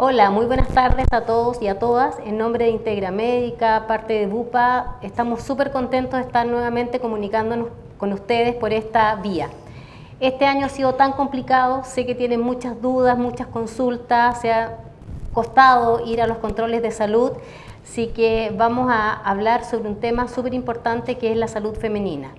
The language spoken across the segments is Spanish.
Hola, muy buenas tardes a todos y a todas. En nombre de Integra Médica, parte de BUPA, estamos súper contentos de estar nuevamente comunicándonos con ustedes por esta vía. Este año ha sido tan complicado, sé que tienen muchas dudas, muchas consultas, se ha costado ir a los controles de salud, así que vamos a hablar sobre un tema súper importante que es la salud femenina.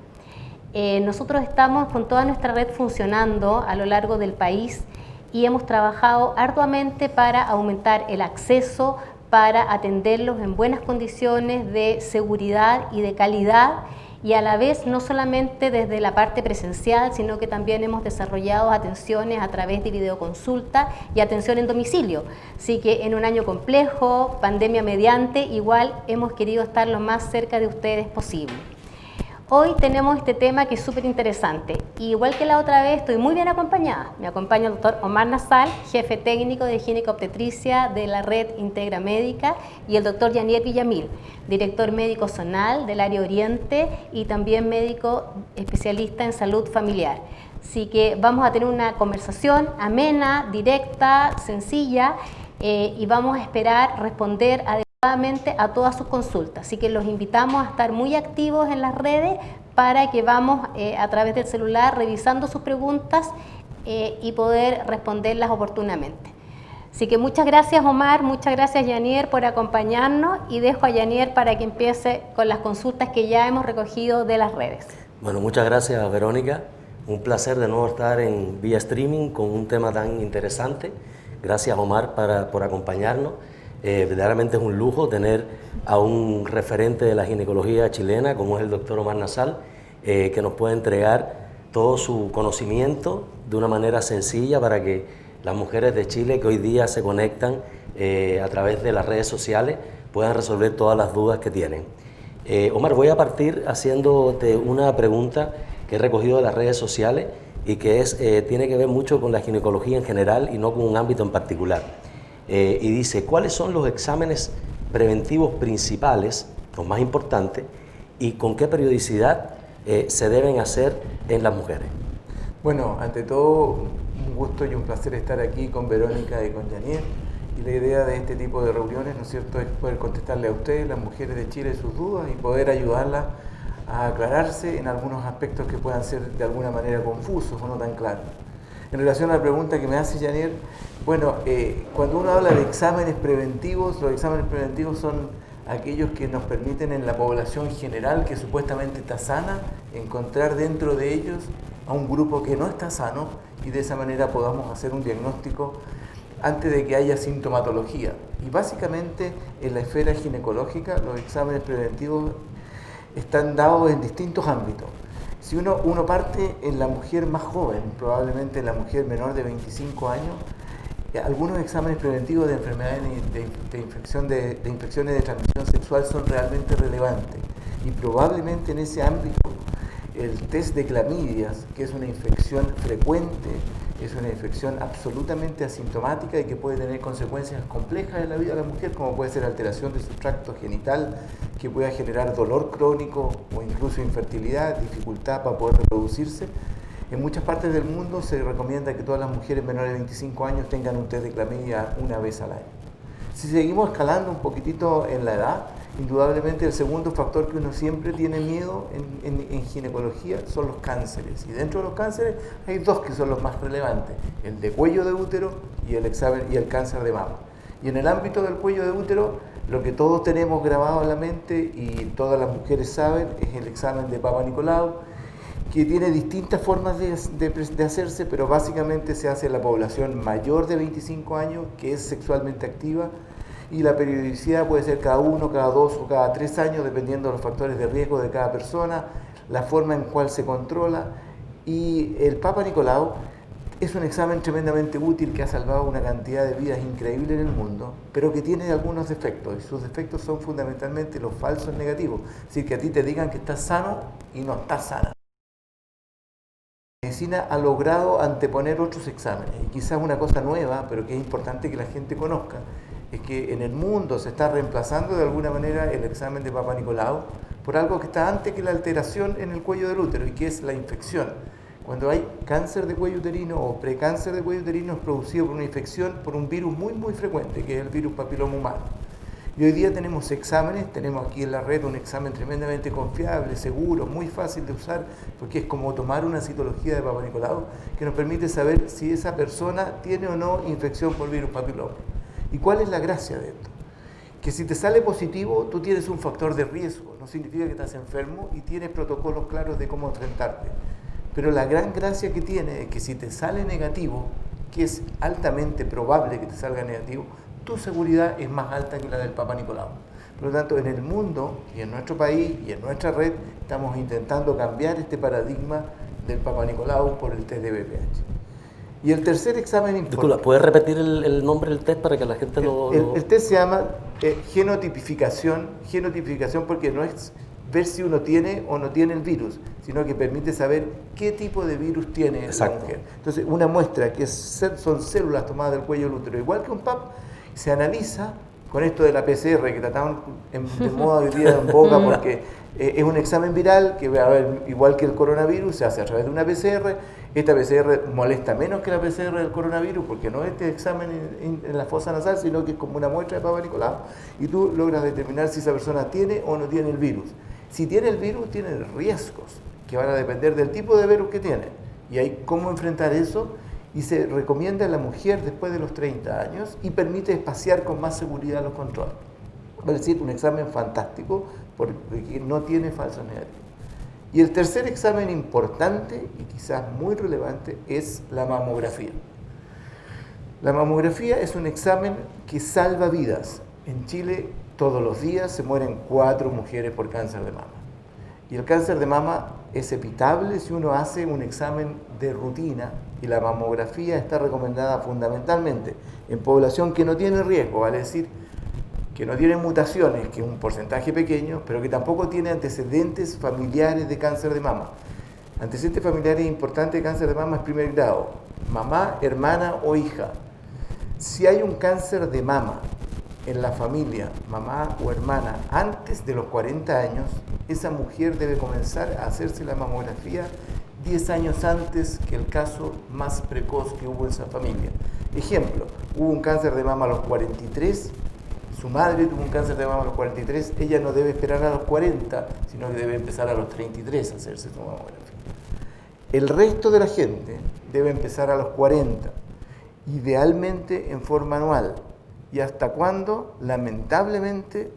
Nosotros estamos con toda nuestra red funcionando a lo largo del país y hemos trabajado arduamente para aumentar el acceso, para atenderlos en buenas condiciones de seguridad y de calidad, y a la vez no solamente desde la parte presencial, sino que también hemos desarrollado atenciones a través de videoconsulta y atención en domicilio. Así que en un año complejo, pandemia mediante, igual hemos querido estar lo más cerca de ustedes posible. Hoy tenemos este tema que es súper interesante. Igual que la otra vez, estoy muy bien acompañada. Me acompaña el doctor Omar Nasal, jefe técnico de gineco-obstetricia de la red Integra Médica, y el doctor Yanier Villamil, director médico zonal del área Oriente y también médico especialista en salud familiar. Así que vamos a tener una conversación amena, directa, sencilla, y vamos a esperar responder a todas sus consultas, así que los invitamos a estar muy activos en las redes para que vamos a través del celular revisando sus preguntas y poder responderlas oportunamente. Así que muchas gracias Omar, muchas gracias Yanier por acompañarnos, y dejo a Yanier para que empiece con las consultas que ya hemos recogido de las redes. Bueno, muchas gracias Verónica, un placer de nuevo estar en vía streaming con un tema tan interesante. Gracias Omar por acompañarnos. Verdaderamente es un lujo tener a un referente de la ginecología chilena como es el doctor Omar Nasal, que nos puede entregar todo su conocimiento de una manera sencilla para que las mujeres de Chile que hoy día se conectan a través de las redes sociales puedan resolver todas las dudas que tienen. Omar, voy a partir haciéndote una pregunta que he recogido de las redes sociales y que tiene que ver mucho con la ginecología en general y no con un ámbito en particular. Y dice, ¿cuáles son los exámenes preventivos principales, los más importantes, y con qué periodicidad se deben hacer en las mujeres? Bueno, ante todo, un gusto y un placer estar aquí con Verónica y con Yanier. Y la idea de este tipo de reuniones, ¿no es cierto?, es poder contestarle a ustedes, las mujeres de Chile, sus dudas y poder ayudarlas a aclararse en algunos aspectos que puedan ser de alguna manera confusos o no tan claros. En relación a la pregunta que me hace Yanier, bueno, cuando uno habla de exámenes preventivos, los exámenes preventivos son aquellos que nos permiten en la población general, que supuestamente está sana, encontrar dentro de ellos a un grupo que no está sano y de esa manera podamos hacer un diagnóstico antes de que haya sintomatología. Y básicamente en la esfera ginecológica los exámenes preventivos están dados en distintos ámbitos. Si uno parte en la mujer más joven, probablemente en la mujer menor de 25 años, algunos exámenes preventivos de enfermedades de infecciones de transmisión sexual son realmente relevantes. Y probablemente en ese ámbito el test de clamidias, que es una infección frecuente, es una infección absolutamente asintomática y que puede tener consecuencias complejas en la vida de la mujer, como puede ser alteración de su tracto genital, que pueda generar dolor crónico o incluso infertilidad, dificultad para poder reproducirse. En muchas partes del mundo se recomienda que todas las mujeres menores de 25 años tengan un test de clamidia una vez al año. Si seguimos escalando un poquitito en la edad, indudablemente el segundo factor que uno siempre tiene miedo en ginecología son los cánceres. Y dentro de los cánceres hay dos que son los más relevantes, el de cuello de útero y el cáncer de mama. Y en el ámbito del cuello de útero, lo que todos tenemos grabado en la mente y todas las mujeres saben es el examen de Papa Nicolau, que tiene distintas formas de hacerse, pero básicamente se hace en la población mayor de 25 años que es sexualmente activa, y la periodicidad puede ser cada 1, cada 2 o cada 3 años, dependiendo de los factores de riesgo de cada persona, la forma en cual se controla. Y el Papa Nicolau es un examen tremendamente útil que ha salvado una cantidad de vidas increíble en el mundo, pero que tiene algunos defectos, y sus defectos son fundamentalmente los falsos negativos, es decir, que a ti te digan que estás sano y no estás sana. La medicina ha logrado anteponer otros exámenes, y quizás una cosa nueva, pero que es importante que la gente conozca, es que en el mundo se está reemplazando de alguna manera el examen de Papa Nicolau por algo que está antes que la alteración en el cuello del útero, y que es la infección, Cuando hay cáncer de cuello uterino o precáncer de cuello uterino es producido por una infección por un virus muy frecuente, que es el virus papiloma humano. Y hoy día tenemos exámenes, tenemos aquí en la red un examen tremendamente confiable, seguro, muy fácil de usar, porque es como tomar una citología de Papa Nicolau, que nos permite saber si esa persona tiene o no infección por virus papiloma. ¿Y cuál es la gracia de esto? Que si te sale positivo, tú tienes un factor de riesgo, no significa que estás enfermo y tienes protocolos claros de cómo enfrentarte. Pero la gran gracia que tiene es que si te sale negativo, que es altamente probable que te salga negativo, tu seguridad es más alta que la del Papa Nicolau. Por lo tanto, en el mundo y en nuestro país y en nuestra red estamos intentando cambiar este paradigma del Papa Nicolau por el test de BPH. Y el tercer examen importante... Disculpa, ¿puedes repetir el nombre del test para que la gente El test se llama genotipificación porque no es ver si uno tiene o no tiene el virus, sino que permite saber qué tipo de virus tiene la mujer. Entonces, una muestra que son células tomadas del cuello del útero, igual que un PAP, se analiza con esto de la PCR, que trataban de moda hoy día en boca, porque es un examen viral que va a ver, igual que el coronavirus, se hace a través de una PCR. Esta PCR molesta menos que la PCR del coronavirus, porque no es este examen en la fosa nasal, sino que es como una muestra de Papa Nicolau, y tú logras determinar si esa persona tiene o no tiene el virus. Si tiene el virus, tiene riesgos que van a depender del tipo de virus que tiene. Y hay cómo enfrentar eso, y se recomienda a la mujer después de los 30 años y permite espaciar con más seguridad los controles. Es decir, un examen fantástico porque no tiene falsos negativos. Y el tercer examen importante y quizás muy relevante es la mamografía. La mamografía es un examen que salva vidas. En Chile todos los días se mueren 4 mujeres por cáncer de mama. Y el cáncer de mama es evitable si uno hace un examen de rutina, y la mamografía está recomendada fundamentalmente en población que no tiene riesgo, vale decir, que no tiene mutaciones, que es un porcentaje pequeño, pero que tampoco tiene antecedentes familiares de cáncer de mama. Antecedentes familiares importantes de cáncer de mama es primer grado, mamá, hermana o hija. Si hay un cáncer de mama en la familia, mamá o hermana, antes de los 40 años, esa mujer debe comenzar a hacerse la mamografía 10 años antes que el caso más precoz que hubo en esa familia. Ejemplo, hubo un cáncer de mama a los 43, su madre tuvo un cáncer de mama a los 43, ella no debe esperar a los 40, sino que debe empezar a los 33 a hacerse su mamografía. El resto de la gente debe empezar a los 40, idealmente en forma anual. ¿Y hasta cuándo? Lamentablemente,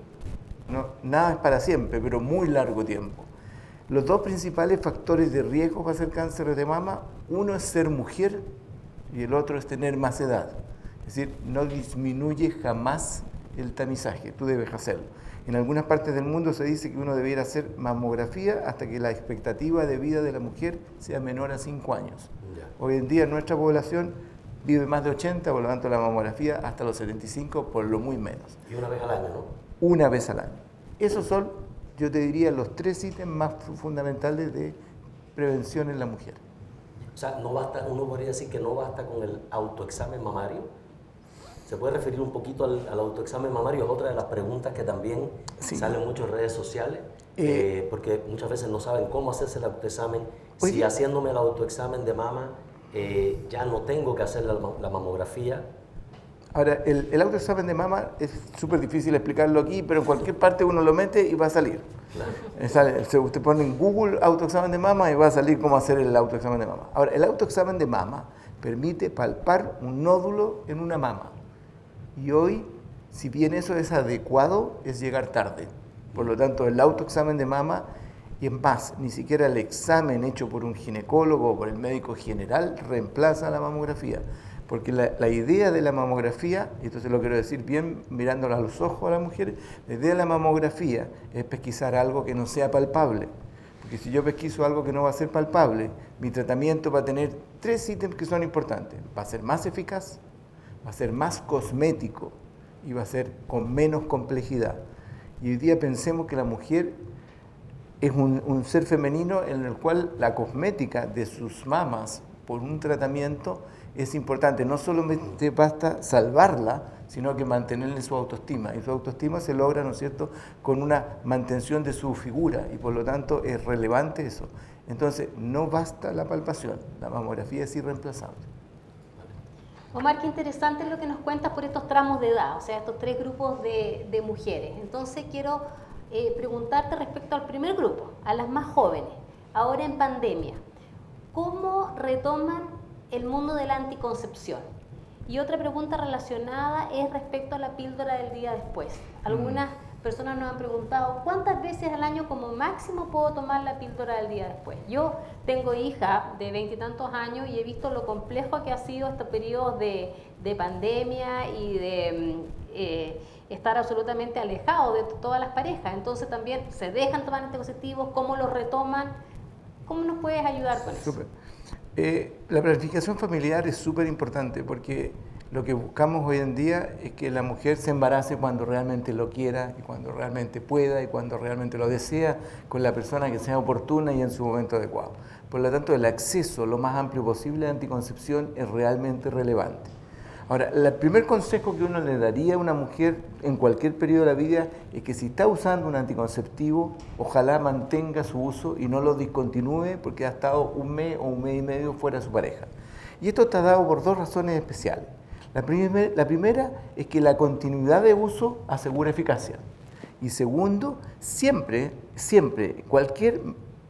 nada es para siempre, pero muy largo tiempo. Los 2 principales factores de riesgo para hacer cáncer de mama, uno es ser mujer y el otro es tener más edad. Es decir, no disminuye jamás el tamizaje, tú debes hacerlo. En algunas partes del mundo se dice que uno debiera hacer mamografía hasta que la expectativa de vida de la mujer sea menor a 5 años. Hoy en día nuestra población vive más de 80, por lo tanto la mamografía hasta los 75 por lo muy menos. Y una vez al año, ¿no? Una vez al año. Esos son, yo te diría, los 3 ítems más fundamentales de prevención en la mujer. O sea, no basta, uno podría decir que no basta con el autoexamen mamario. ¿Se puede referir un poquito al autoexamen mamario? Es otra de las preguntas que también salen mucho en redes sociales, porque muchas veces no saben cómo hacerse el autoexamen. Si haciéndome el autoexamen de mama ya no tengo que hacer la mamografía. Ahora, el autoexamen de mama es súper difícil explicarlo aquí, pero en cualquier parte uno lo mete y va a salir. Claro. Usted pone en Google autoexamen de mama y va a salir cómo hacer el autoexamen de mama. Ahora, el autoexamen de mama permite palpar un nódulo en una mama. Y hoy, si bien eso es adecuado, es llegar tarde. Por lo tanto, el autoexamen de mama, y en más, ni siquiera el examen hecho por un ginecólogo o por el médico general reemplaza la mamografía. Porque la idea de la mamografía, y esto se lo quiero decir bien mirándola a los ojos a las mujeres, la idea de la mamografía es pesquisar algo que no sea palpable. Porque si yo pesquiso algo que no va a ser palpable, mi tratamiento va a tener 3 ítems que son importantes. Va a ser más eficaz, va a ser más cosmético y va a ser con menos complejidad. Y hoy día pensemos que la mujer es un ser femenino en el cual la cosmética de sus mamas por un tratamiento es importante. No solamente basta salvarla, sino que mantenerle su autoestima. Y su autoestima se logra, ¿no es cierto?, con una mantención de su figura, y por lo tanto es relevante eso. Entonces, no basta la palpación, la mamografía es irreemplazable. Omar, qué interesante lo que nos cuentas por estos tramos de edad, o sea, estos 3 grupos de mujeres. Entonces quiero preguntarte respecto al primer grupo, a las más jóvenes, ahora en pandemia. ¿Cómo retoman el mundo de la anticoncepción? Y otra pregunta relacionada es respecto a la píldora del día después. Algunas personas nos han preguntado, ¿cuántas veces al año como máximo puedo tomar la píldora del día después? Yo tengo hija de 20 y tantos años y he visto lo complejo que ha sido estos periodos de pandemia y de estar absolutamente alejado de todas las parejas. Entonces también se dejan tomar anticonceptivos, ¿cómo los retoman? ¿Cómo nos puedes ayudar con eso? La planificación familiar es súper importante porque lo que buscamos hoy en día es que la mujer se embarace cuando realmente lo quiera y cuando realmente pueda y cuando realmente lo desea, con la persona que sea oportuna y en su momento adecuado. Por lo tanto, el acceso lo más amplio posible a anticoncepción es realmente relevante. Ahora, el primer consejo que uno le daría a una mujer en cualquier periodo de la vida es que si está usando un anticonceptivo, ojalá mantenga su uso y no lo discontinúe porque ha estado un mes o un mes y medio fuera de su pareja. Y esto está dado por 2 razones especiales. La primera es que la continuidad de uso asegura eficacia. Y segundo, siempre, cualquier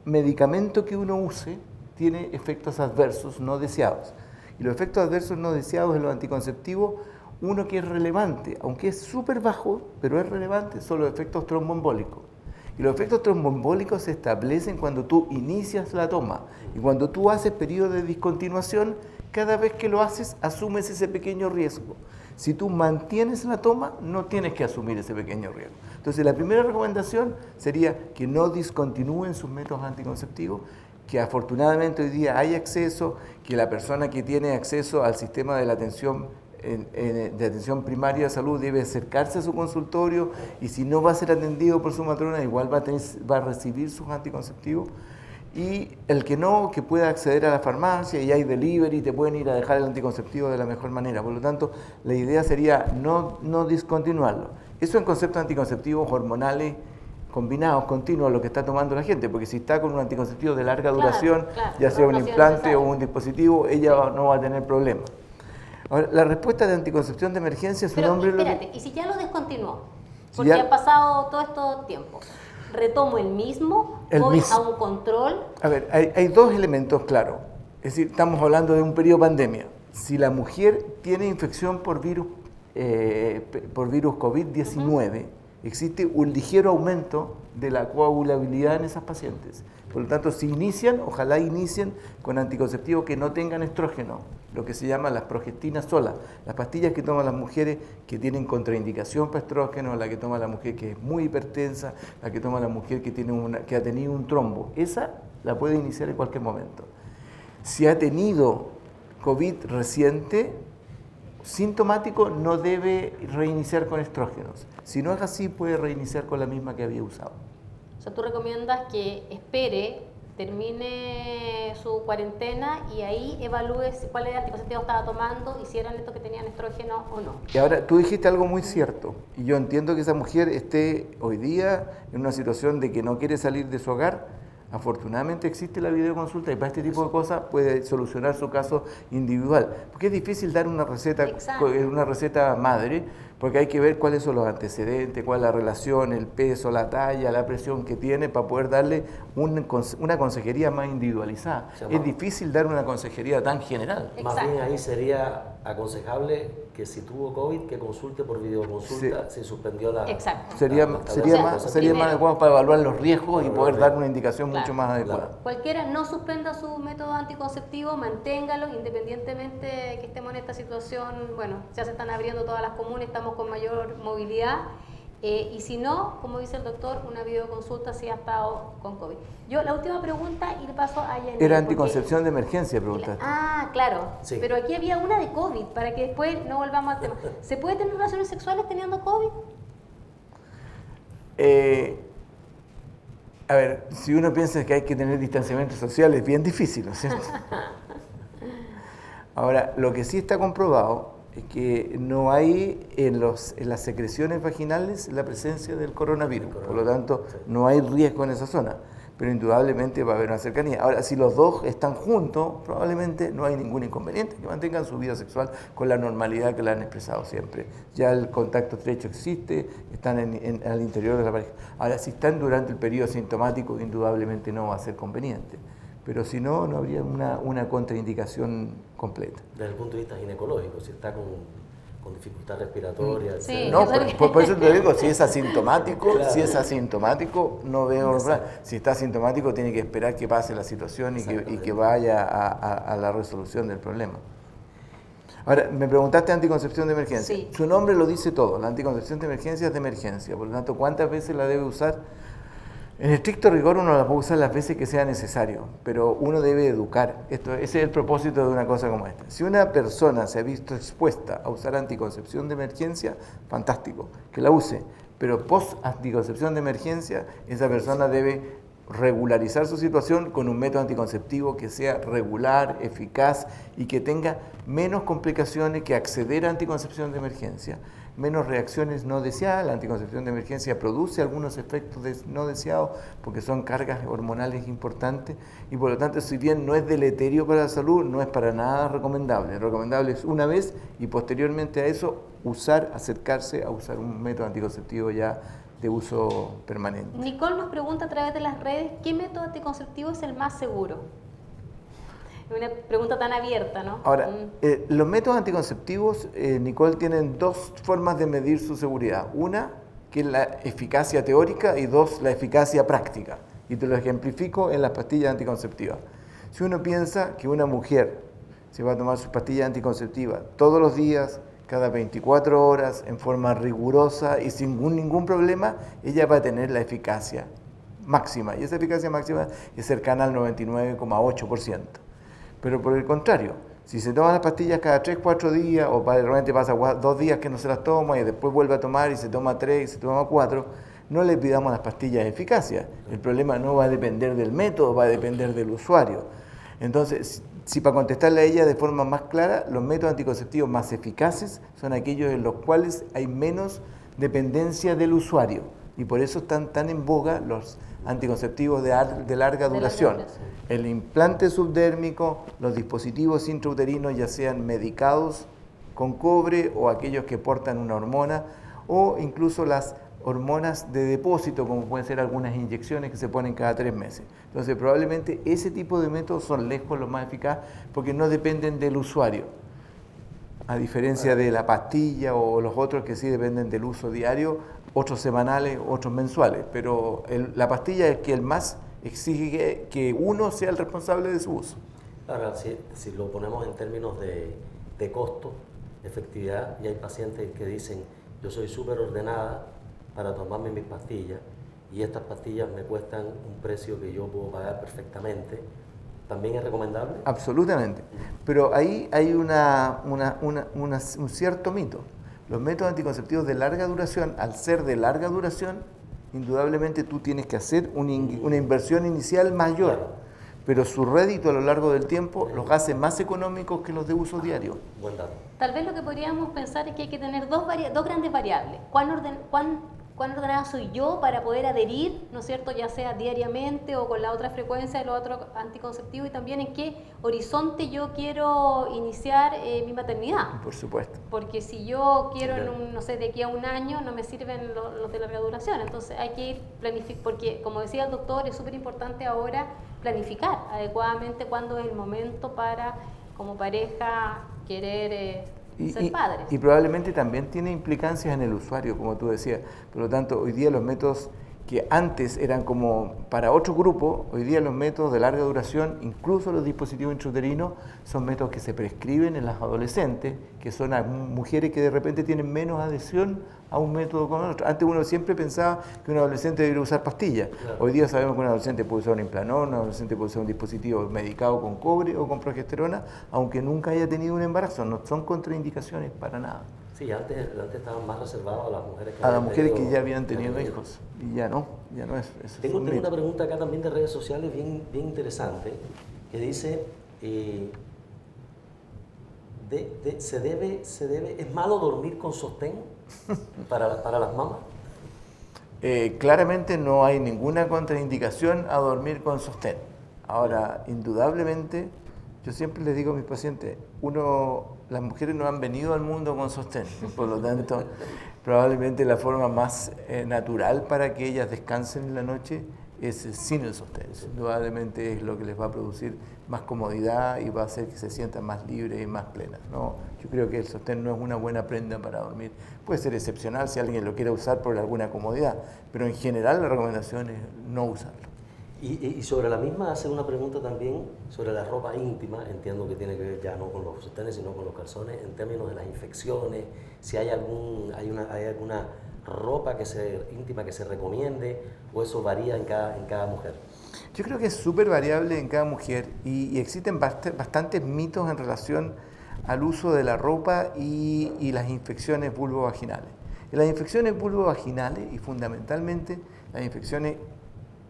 medicamento que uno use tiene efectos adversos no deseados. Y los efectos adversos no deseados de los anticonceptivos, uno que es relevante, aunque es súper bajo, pero es relevante, son los efectos tromboembólicos. Y los efectos tromboembólicos se establecen cuando tú inicias la toma. Y cuando tú haces periodo de discontinuación, cada vez que lo haces, asumes ese pequeño riesgo. Si tú mantienes la toma, no tienes que asumir ese pequeño riesgo. Entonces, la primera recomendación sería que no discontinúen sus métodos anticonceptivos, que afortunadamente hoy día hay acceso, que la persona que tiene acceso al sistema de la atención primaria de salud debe acercarse a su consultorio y si no va a ser atendido por su matrona, igual va a recibir sus anticonceptivos. Y el que no, que pueda acceder a la farmacia y hay delivery, te pueden ir a dejar el anticonceptivo de la mejor manera. Por lo tanto, la idea sería no discontinuarlo. Eso en conceptos anticonceptivos hormonales combinados, continuos, lo que está tomando la gente, porque si está con un anticonceptivo de larga duración, ya sea un implante o un dispositivo, ella no va a tener problemas. Ahora, la respuesta de anticoncepción de emergencia, su nombre... Pero espérate, ¿y si ya lo descontinuó? Porque ha pasado todo este tiempo. ¿Retomo el mismo? ¿Voy a un control? A ver, hay 2 elementos claros. Es decir, estamos hablando de un periodo de pandemia. Si la mujer tiene infección por virus COVID-19, existe un ligero aumento de la coagulabilidad en esas pacientes. Por lo tanto, si ojalá inicien con anticonceptivos que no tengan estrógeno, lo que se llama las progestinas solas, las pastillas que toman las mujeres que tienen contraindicación para estrógeno, la que toma la mujer que es muy hipertensa, la que toma la mujer que ha tenido un trombo. Esa la puede iniciar en cualquier momento. Si ha tenido COVID reciente, sintomático, no debe reiniciar con estrógenos. Si no es así, puede reiniciar con la misma que había usado. O sea, tú recomiendas que espere, termine su cuarentena y ahí evalúe cuál anticonceptivo estaba tomando y si eran estos que tenían estrógeno o no. Y ahora, tú dijiste algo muy cierto. Y yo entiendo que esa mujer esté hoy día en una situación de que no quiere salir de su hogar. Afortunadamente existe la videoconsulta y para este tipo de cosas puede solucionar su caso individual. Porque es difícil dar una receta madre, porque hay que ver cuáles son los antecedentes, cuál es la relación, el peso, la talla, la presión que tiene para poder darle una consejería más individualizada. Es difícil dar una consejería tan general. Más bien ahí sería aconsejable que si tuvo COVID, que consulte por videoconsulta, si suspendió la... Exacto. Sería más adecuado para evaluar los riesgos y poder dar una indicación mucho más adecuada. Cualquiera no suspenda su método anticonceptivo, manténgalo, independientemente que estemos en esta situación. Bueno, ya se están abriendo todas las comunes, estamos con mayor movilidad. Y si no, como dice el doctor, una videoconsulta si ha estado con COVID. Yo la última pregunta y le paso a Yanine. Era anticoncepción de emergencia, preguntaste. Claro, sí. Pero aquí había una de COVID, para que después no volvamos al tema. ¿Se puede tener relaciones sexuales teniendo COVID? A ver, si uno piensa que hay que tener distanciamiento social, es bien difícil, ¿no es cierto? Ahora, lo que sí está comprobado es que no hay en las secreciones vaginales la presencia del coronavirus, por lo tanto no hay riesgo en esa zona. pero indudablemente va a haber una cercanía. Ahora, si los dos están juntos, probablemente no hay ningún inconveniente, que mantengan su vida sexual con la normalidad que la han expresado siempre. Ya el contacto estrecho existe, están al interior de la pareja. Ahora, si están durante el periodo asintomático, indudablemente no va a ser conveniente. Pero si no, no habría una contraindicación completa. Desde el punto de vista ginecológico, si está con dificultad respiratoria, Sí, etc. No, por eso te digo, si es asintomático, Claro. si es asintomático, no veo. Si está asintomático, tiene que esperar que pase la situación y que vaya a la resolución del problema. Ahora, me preguntaste anticoncepción de emergencia. Sí. Su nombre lo dice todo, la anticoncepción de emergencia es de emergencia, por lo tanto, ¿cuántas veces la debe usar? En estricto rigor uno la puede usar las veces que sea necesario, pero uno debe educar. Ese es el propósito de una cosa como esta. Si una persona se ha visto expuesta a usar anticoncepción de emergencia, fantástico, que la use. Pero post anticoncepción de emergencia, esa persona debe regularizar su situación con un método anticonceptivo que sea regular, eficaz y que tenga menos complicaciones que acceder a anticoncepción de emergencia, menos reacciones no deseadas. La anticoncepción de emergencia produce algunos efectos no deseados porque son cargas hormonales importantes y por lo tanto, si bien no es deleterio para la salud, no es para nada recomendable. Lo recomendable es una vez y posteriormente a eso acercarse a usar un método anticonceptivo ya de uso permanente. Nicole nos pregunta a través de las redes, ¿qué método anticonceptivo es el más seguro? Una pregunta tan abierta, ¿no? Ahora, los métodos anticonceptivos, Nicole, tienen dos formas de medir su seguridad. Una, que es la eficacia teórica, y dos, la eficacia práctica. Y te lo ejemplifico en las pastillas anticonceptivas. Si uno piensa que una mujer se va a tomar sus pastillas anticonceptivas todos los días, cada 24 horas, en forma rigurosa y sin ningún problema, ella va a tener la eficacia máxima. Y esa eficacia máxima es cercana al 99,8%. Pero por el contrario, si se toma las pastillas cada 3, 4 días, o de repente pasa 2 días que no se las toma y después vuelve a tomar y se toma 3 y se toma 4, no le pidamos las pastillas de eficacia. El problema no va a depender del método, va a depender del usuario. Entonces, si para contestarle a ella de forma más clara, los métodos anticonceptivos más eficaces son aquellos en los cuales hay menos dependencia del usuario. Y por eso están tan en boga los anticonceptivos de larga duración. El implante subdérmico, los dispositivos intrauterinos, ya sean medicados con cobre o aquellos que portan una hormona, o incluso las hormonas de depósito, como pueden ser algunas inyecciones que se ponen cada 3 meses. Entonces, probablemente ese tipo de métodos son lejos los más eficaces porque no dependen del usuario, a diferencia de la pastilla o los otros que sí dependen del uso diario, otros semanales, otros mensuales. Pero la pastilla es que el más exige que uno sea el responsable de su uso. Ahora, si lo ponemos en términos de costo, efectividad, y hay pacientes que dicen, yo soy súper ordenada para tomarme mis pastillas y estas pastillas me cuestan un precio que yo puedo pagar perfectamente, ¿también es recomendable? Absolutamente. Pero ahí hay un cierto mito. Los métodos anticonceptivos de larga duración, al ser de larga duración, indudablemente tú tienes que hacer una inversión inicial mayor, pero su rédito a lo largo del tiempo los hace más económicos que los de uso diario. Buen dato. Tal vez lo que podríamos pensar es que hay que tener dos grandes variables. ¿Cuán ordenada soy yo para poder adherir, ¿no es cierto?, ya sea diariamente o con la otra frecuencia de los otros anticonceptivos, y también en qué horizonte yo quiero iniciar mi maternidad? Por supuesto. Porque si yo quiero, no sé, de aquí a un año, no me sirven los de larga duración. Entonces hay que ir planificando, porque como decía el doctor, es súper importante ahora planificar adecuadamente cuándo es el momento para, como pareja, querer ser padres. Y probablemente también tiene implicancias en el usuario, como tú decías. Por lo tanto, hoy día los métodos que antes eran como para otro grupo, hoy día los métodos de larga duración, incluso los dispositivos intrauterinos, son métodos que se prescriben en las adolescentes, que son mujeres que de repente tienen menos adhesión a un método con otro. Antes uno siempre pensaba que un adolescente debería usar pastillas. Claro. Hoy día sabemos que un adolescente puede usar un implanón, un adolescente puede usar un dispositivo medicado con cobre o con progesterona, aunque nunca haya tenido un embarazo. No son contraindicaciones para nada. Sí, antes estaban más reservados a las mujeres que ya habían tenido hijos. Y ya no es. Tengo una pregunta acá también de redes sociales bien interesante, que dice, ¿es malo dormir con sostén para las mamás? Claramente no hay ninguna contraindicación a dormir con sostén. Ahora, indudablemente, yo siempre les digo a mis pacientes, las mujeres no han venido al mundo con sostén, por lo tanto, probablemente la forma más natural para que ellas descansen en la noche es sin el sostén. Indudablemente es lo que les va a producir más comodidad y va a hacer que se sientan más libres y más plenas, ¿no? Yo creo que el sostén no es una buena prenda para dormir. Puede ser excepcional si alguien lo quiere usar por alguna comodidad, pero en general la recomendación es no usarlo. Y sobre la misma, hace una pregunta también sobre la ropa íntima. Entiendo que tiene que ver ya no con los sostenes, sino con los calzones, en términos de las infecciones, si hay alguna ropa íntima que se recomiende, o eso varía en cada mujer. Yo creo que es súper variable en cada mujer y existen bastantes mitos en relación al uso de la ropa y las infecciones vulvovaginales. En las infecciones vulvovaginales, y fundamentalmente las infecciones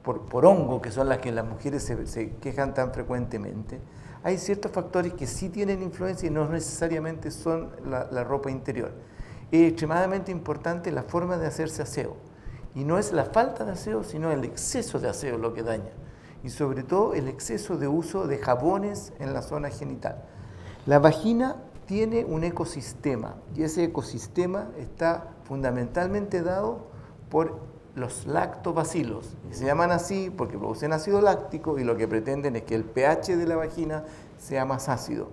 por hongo, que son las que las mujeres se quejan tan frecuentemente, hay ciertos factores que sí tienen influencia y no necesariamente son la ropa interior. Es extremadamente importante la forma de hacerse aseo. Y no es la falta de aseo, sino el exceso de aseo lo que daña. Y sobre todo el exceso de uso de jabones en la zona genital. La vagina tiene un ecosistema y ese ecosistema está fundamentalmente dado por los lactobacilos. Se llaman así porque producen ácido láctico y lo que pretenden es que el pH de la vagina sea más ácido.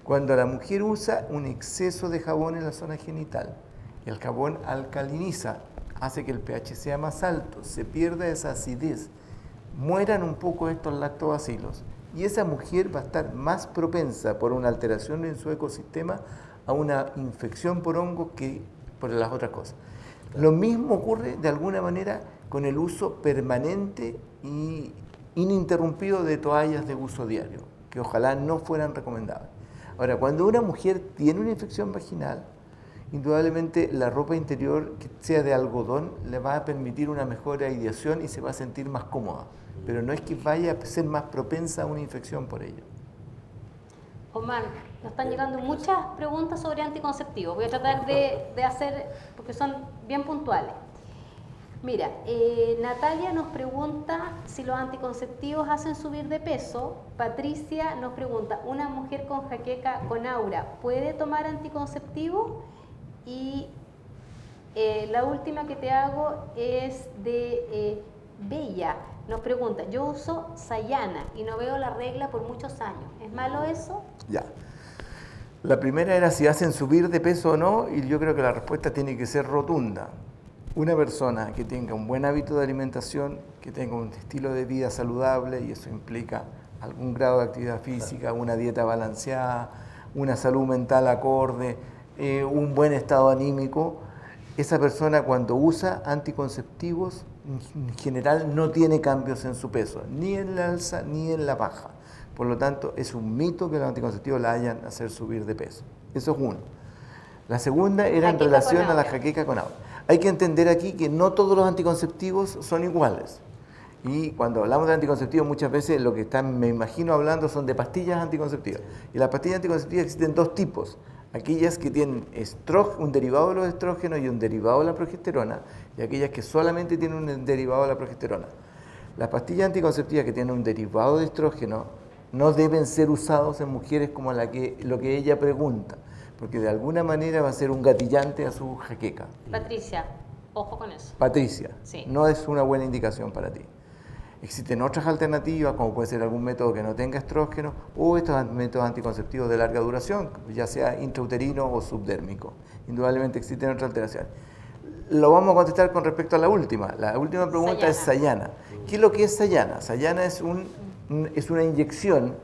Cuando la mujer usa un exceso de jabón en la zona genital, el jabón alcaliniza, hace que el pH sea más alto, se pierda esa acidez, mueran un poco estos lactobacilos y esa mujer va a estar más propensa por una alteración en su ecosistema a una infección por hongos que por las otras cosas. Lo mismo ocurre de alguna manera con el uso permanente y ininterrumpido de toallas de uso diario, que ojalá no fueran recomendables. Ahora, cuando una mujer tiene una infección vaginal, indudablemente la ropa interior que sea de algodón le va a permitir una mejor aireación y se va a sentir más cómoda, pero no es que vaya a ser más propensa a una infección por ello. Omar, nos están llegando muchas preguntas sobre anticonceptivos. Voy a tratar de hacer, porque son bien puntuales. Mira, Natalia nos pregunta si los anticonceptivos hacen subir de peso. Patricia nos pregunta, ¿una mujer con jaqueca con aura puede tomar anticonceptivos? Y la última que te hago es de Bella. Nos pregunta, yo uso Sayana y no veo la regla por muchos años. ¿Es malo eso? Ya. La primera era si hacen subir de peso o no, y yo creo que la respuesta tiene que ser rotunda. Una persona que tenga un buen hábito de alimentación, que tenga un estilo de vida saludable, y eso implica algún grado de actividad física, una dieta balanceada, una salud mental acorde, un buen estado anímico, esa persona cuando usa anticonceptivos en general no tiene cambios en su peso, ni en la alza ni en la baja. Por lo tanto, es un mito que los anticonceptivos la hayan a hacer subir de peso. Eso es uno. La segunda era en relación a la jaqueca con aura. Hay que entender aquí que no todos los anticonceptivos son iguales. Y cuando hablamos de anticonceptivos, muchas veces lo que están, me imagino, hablando son de pastillas anticonceptivas. Y las pastillas anticonceptivas existen dos tipos. Aquellas que tienen un derivado de los estrógenos y un derivado de la progesterona, y aquellas que solamente tienen un derivado de la progesterona. Las pastillas anticonceptivas que tienen un derivado de estrógeno no deben ser usados en mujeres como lo que ella pregunta, porque de alguna manera va a ser un gatillante a su jaqueca. Patricia, ojo con eso. Patricia, sí. No es una buena indicación para ti. Existen otras alternativas, como puede ser algún método que no tenga estrógeno, o estos métodos anticonceptivos de larga duración, ya sea intrauterino o subdérmico. Indudablemente existen otras alteraciones. Lo vamos a contestar con respecto a la última. La última pregunta Sayana. Es Sayana. ¿Qué es lo que es Sayana? Sayana es una inyección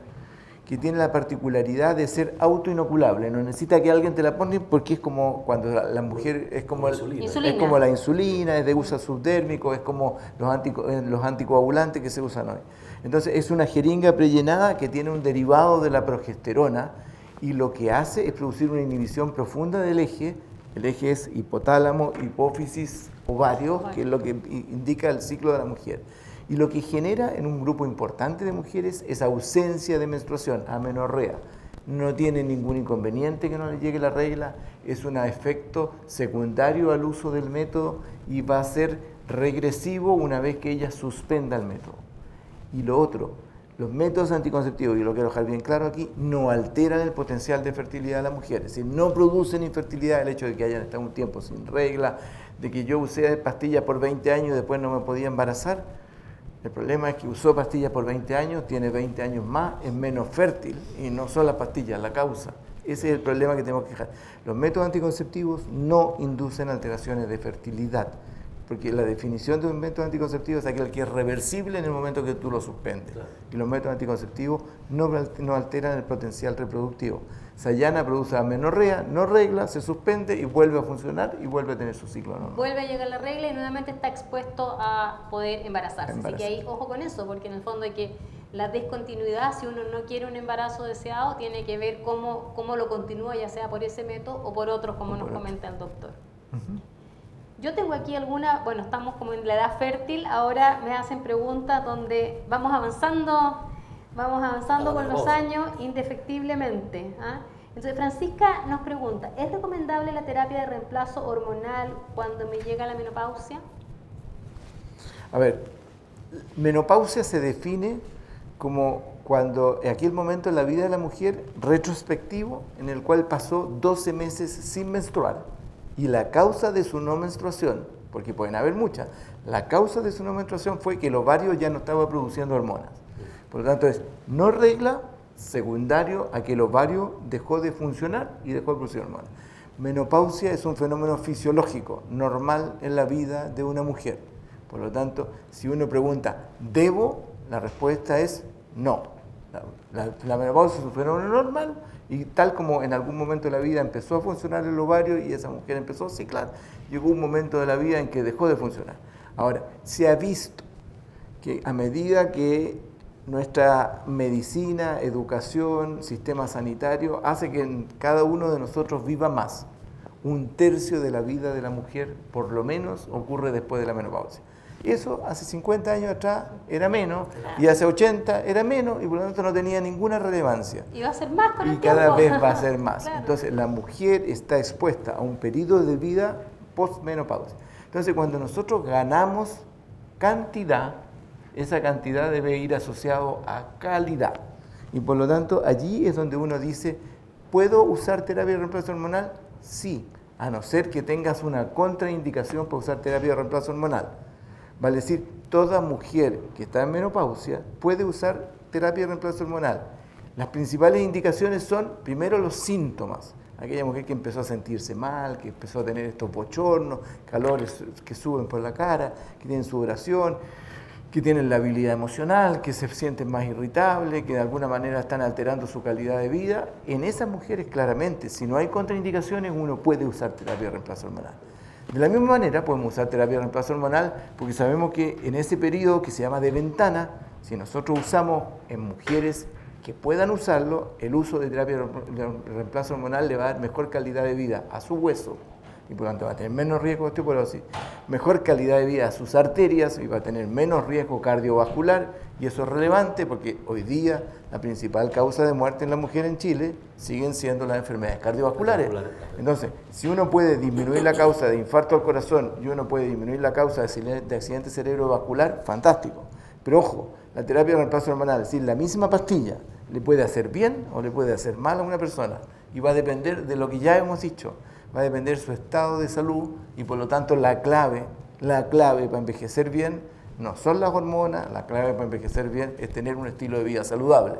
que tiene la particularidad de ser autoinoculable. No necesita que alguien te la ponga porque es como cuando la mujer es como la insulina, es de uso subdérmico, es como los anticoagulantes que se usan hoy. Entonces es una jeringa prellenada que tiene un derivado de la progesterona y lo que hace es producir una inhibición profunda del eje. El eje es hipotálamo, hipófisis, ovario, que es lo que indica el ciclo de la mujer. Y lo que genera en un grupo importante de mujeres es ausencia de menstruación, amenorrea. No tiene ningún inconveniente que no le llegue la regla, es un efecto secundario al uso del método y va a ser regresivo una vez que ella suspenda el método. Y lo otro, los métodos anticonceptivos, y lo quiero dejar bien claro aquí, no alteran el potencial de fertilidad de la mujer, es decir, no producen infertilidad el hecho de que hayan estado un tiempo sin regla, de que yo usé pastillas por 20 años y después no me podía embarazar. El problema es que usó pastillas por 20 años, tiene 20 años más, es menos fértil, y no son las pastillas la causa. Ese es el problema que tenemos que dejar. Los métodos anticonceptivos no inducen alteraciones de fertilidad, porque la definición de un método anticonceptivo es aquel que es reversible en el momento que tú lo suspendes. Claro. Y los métodos anticonceptivos no alteran el potencial reproductivo. Sayana produce amenorrea, no regla, se suspende y vuelve a funcionar y vuelve a tener su ciclo normal. Vuelve a llegar la regla y nuevamente está expuesto a poder embarazarse. Así que ahí ojo con eso, porque en el fondo hay que la descontinuidad, si uno no quiere un embarazo deseado, tiene que ver cómo lo continúa, ya sea por ese método o por otros, como nos comenta el doctor. Yo tengo aquí bueno, estamos como en la edad fértil, ahora me hacen preguntas donde vamos avanzando con los años indefectiblemente. Entonces Francisca nos pregunta, ¿es recomendable la terapia de reemplazo hormonal cuando me llega la menopausia? A ver, menopausia se define como cuando en aquel momento en la vida de la mujer retrospectivo en el cual pasó 12 meses sin menstruar y la causa de su no menstruación, porque pueden haber muchas, la causa de su no menstruación fue que el ovario ya no estaba produciendo hormonas. Por lo tanto es no regla secundario a que el ovario dejó de funcionar y dejó de producir hormonas. Menopausia es un fenómeno fisiológico, normal en la vida de una mujer. Por lo tanto, si uno pregunta, ¿debo? La respuesta es no. La menopausia es un fenómeno normal y tal como en algún momento de la vida empezó a funcionar el ovario y esa mujer empezó a ciclar, llegó un momento de la vida en que dejó de funcionar. Ahora, se ha visto que a medida que nuestra medicina, educación, sistema sanitario hace que cada uno de nosotros viva más, 1/3 de la vida de la mujer por lo menos ocurre después de la menopausia. Eso hace 50 años atrás era menos, y hace 80 era menos, y por lo tanto no tenía ninguna relevancia. Y va a ser más con el tiempo. Y cada vez va a ser más. Claro. Entonces la mujer está expuesta a un periodo de vida post-menopausia. Entonces cuando nosotros ganamos cantidad, esa cantidad debe ir asociado a calidad. Y por lo tanto allí es donde uno dice, ¿puedo usar terapia de reemplazo hormonal? Sí, a no ser que tengas una contraindicación para usar terapia de reemplazo hormonal. Vale decir, toda mujer que está en menopausia puede usar terapia de reemplazo hormonal. Las principales indicaciones son, primero, los síntomas. Aquella mujer que empezó a sentirse mal, que empezó a tener estos bochornos, calores que suben por la cara, que tienen sudoración, que tienen la habilidad emocional, que se sienten más irritables, que de alguna manera están alterando su calidad de vida. En esas mujeres, claramente, si no hay contraindicaciones, uno puede usar terapia de reemplazo hormonal. De la misma manera podemos usar terapia de reemplazo hormonal porque sabemos que en ese periodo que se llama de ventana, si nosotros usamos en mujeres que puedan usarlo, el uso de terapia de reemplazo hormonal le va a dar mejor calidad de vida a su hueso y por lo tanto va a tener menos riesgo de osteoporosis, mejor calidad de vida a sus arterias y va a tener menos riesgo cardiovascular, y eso es relevante porque hoy día la principal causa de muerte en la mujer en Chile siguen siendo las enfermedades cardiovasculares. Entonces, si uno puede disminuir la causa de infarto al corazón y uno puede disminuir la causa de accidente cerebrovascular, fantástico. Pero ojo, la terapia de reemplazo hormonal, es decir, la misma pastilla, le puede hacer bien o le puede hacer mal a una persona y va a depender de lo que ya hemos dicho. Va a depender su estado de salud y por lo tanto la clave para envejecer bien no son las hormonas, la clave para envejecer bien es tener un estilo de vida saludable.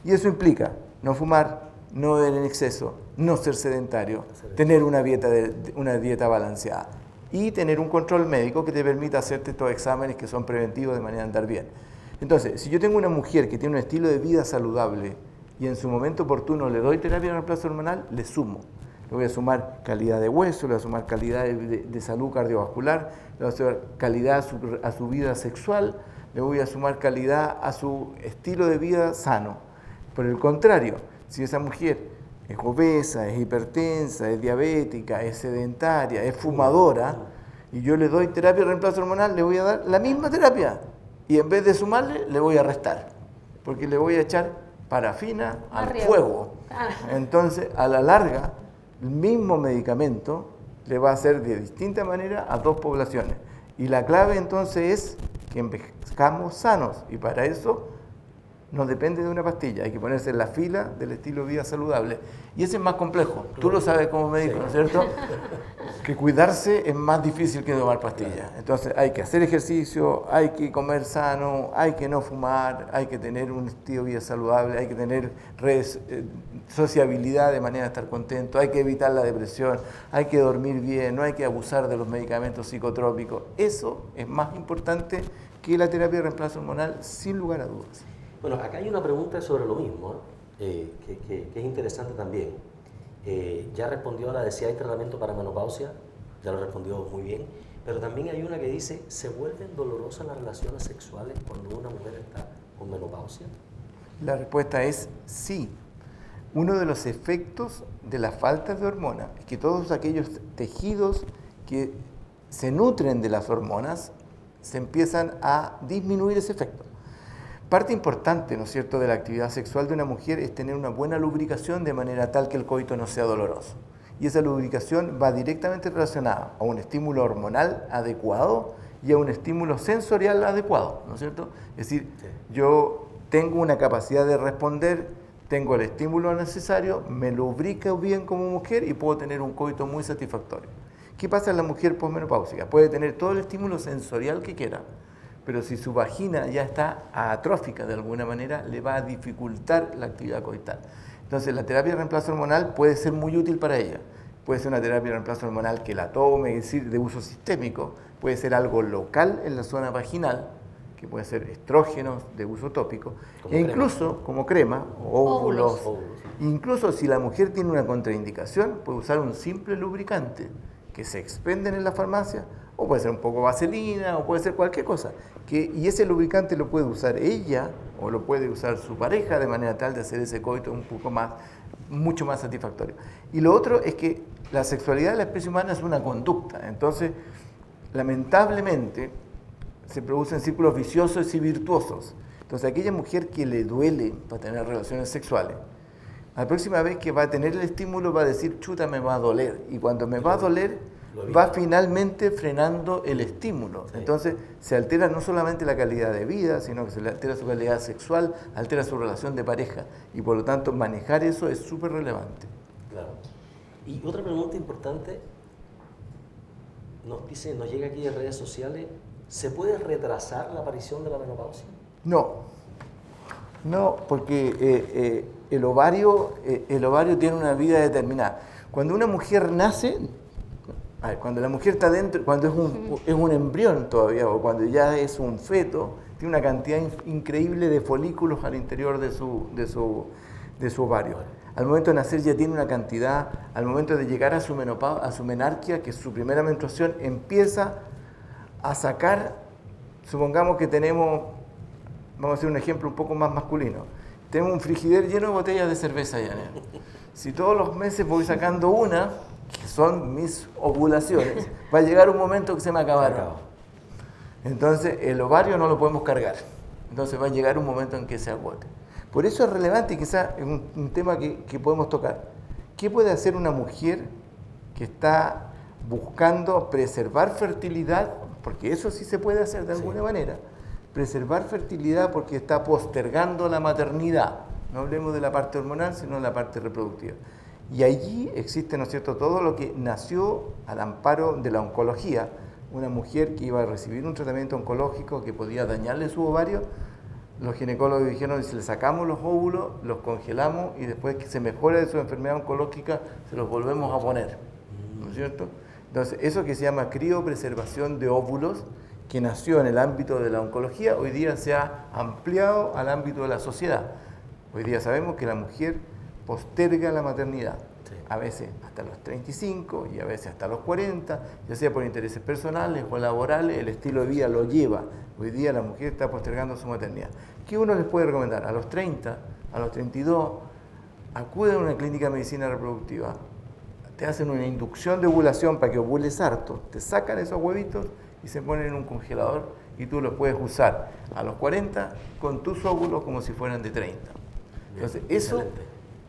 Y eso implica no fumar, no beber en exceso, no ser sedentario, tener una dieta balanceada y tener un control médico que te permita hacerte estos exámenes que son preventivos de manera de andar bien. Entonces, si yo tengo una mujer que tiene un estilo de vida saludable y en su momento oportuno le doy terapia de reemplazo hormonal, le sumo. Le voy a sumar calidad de hueso, le voy a sumar calidad de salud cardiovascular, le voy a sumar calidad a su vida sexual, le voy a sumar calidad a su estilo de vida sano. Por el contrario, si esa mujer es obesa, es hipertensa, es diabética, es sedentaria, es fumadora, y yo le doy terapia de reemplazo hormonal, le voy a dar la misma terapia, y en vez de sumarle, le voy a restar, porque le voy a echar parafina al fuego. Entonces, a la larga, el mismo medicamento le va a hacer de distinta manera a dos poblaciones. Y la clave entonces es que envejezcamos sanos, y para eso no depende de una pastilla, hay que ponerse en la fila del estilo de vida saludable. Y ese es más complejo, tú lo sabes como médico, ¿no es cierto? Que cuidarse es más difícil que tomar pastillas. Entonces hay que hacer ejercicio, hay que comer sano, hay que no fumar, hay que tener un estilo de vida saludable, hay que tener sociabilidad de manera de estar contento, hay que evitar la depresión, hay que dormir bien, no hay que abusar de los medicamentos psicotrópicos. Eso es más importante que la terapia de reemplazo hormonal, sin lugar a dudas. Bueno, acá hay una pregunta sobre lo mismo, que es interesante también. Ya respondió a la de si hay tratamiento para menopausia, ya lo respondió muy bien, pero también hay una que dice, ¿se vuelven dolorosas las relaciones sexuales cuando una mujer está con menopausia? La respuesta es sí. Uno de los efectos de la falta de hormonas es que todos aquellos tejidos que se nutren de las hormonas se empiezan a disminuir ese efecto. Parte importante, ¿no es cierto?, de la actividad sexual de una mujer es tener una buena lubricación de manera tal que el coito no sea doloroso. Y esa lubricación va directamente relacionada a un estímulo hormonal adecuado y a un estímulo sensorial adecuado, ¿no es cierto? Es decir, yo tengo una capacidad de responder, tengo el estímulo necesario, me lubrico bien como mujer y puedo tener un coito muy satisfactorio. ¿Qué pasa en la mujer posmenopáusica? Puede tener todo el estímulo sensorial que quiera, pero si su vagina ya está atrófica de alguna manera, le va a dificultar la actividad coital. Entonces, la terapia de reemplazo hormonal puede ser muy útil para ella. Puede ser una terapia de reemplazo hormonal que la tome, es decir, de uso sistémico. Puede ser algo local en la zona vaginal, que puede ser estrógenos de uso tópico, e incluso como crema, óvulos. Incluso si la mujer tiene una contraindicación, puede usar un simple lubricante que se expenden en la farmacia, o puede ser un poco vaselina, o puede ser cualquier cosa. Y ese lubricante lo puede usar ella, o lo puede usar su pareja, de manera tal de hacer ese coito mucho más satisfactorio. Y lo otro es que la sexualidad de la especie humana es una conducta. Entonces, lamentablemente, se producen círculos viciosos y virtuosos. Entonces, aquella mujer que le duele para tener relaciones sexuales, la próxima vez que va a tener el estímulo va a decir, chuta, me va a doler. Y cuando me va a doler, va finalmente frenando el estímulo. Sí. Entonces se altera no solamente la calidad de vida, sino que se le altera su calidad sexual, altera su relación de pareja. Y por lo tanto manejar eso es súper relevante. Claro. Y otra pregunta importante, nos llega aquí en redes sociales, ¿se puede retrasar la aparición de la menopausia? No, porque el ovario tiene una vida determinada. Cuando una mujer nace, cuando la mujer está dentro, cuando es un embrión todavía, o cuando ya es un feto, tiene una cantidad increíble de folículos al interior de su ovario. Al momento de nacer ya tiene una cantidad, al momento de llegar a su menarquia, que es su primera menstruación, empieza a sacar, supongamos que tenemos, vamos a hacer un ejemplo un poco más masculino, tenemos un frigider lleno de botellas de cerveza, Janet. Si todos los meses voy sacando una, que son mis ovulaciones, va a llegar un momento que se me acabaron. Entonces el ovario no lo podemos cargar. Entonces va a llegar un momento en que se agote. Por eso es relevante y quizás es un tema que podemos tocar. ¿Qué puede hacer una mujer que está buscando preservar fertilidad? Porque eso sí se puede hacer de alguna manera. Preservar fertilidad porque está postergando la maternidad. No hablemos de la parte hormonal, sino de la parte reproductiva. Y allí existe, ¿no es cierto?, todo lo que nació al amparo de la oncología. Una mujer que iba a recibir un tratamiento oncológico que podía dañarle su ovario, los ginecólogos dijeron, si le sacamos los óvulos, los congelamos y después que se mejore de su enfermedad oncológica, se los volvemos a poner, ¿no es cierto? Entonces, eso que se llama criopreservación de óvulos, que nació en el ámbito de la oncología, hoy día se ha ampliado al ámbito de la sociedad. Hoy día sabemos que la mujer posterga la maternidad, a veces hasta los 35 y a veces hasta los 40, ya sea por intereses personales o laborales, el estilo de vida lo lleva. Hoy día la mujer está postergando su maternidad. ¿Qué uno les puede recomendar? A los 30, a los 32, acuden a una clínica de medicina reproductiva, te hacen una inducción de ovulación para que ovules harto, te sacan esos huevitos y se ponen en un congelador y tú los puedes usar a los 40 con tus óvulos como si fueran de 30. Entonces, eso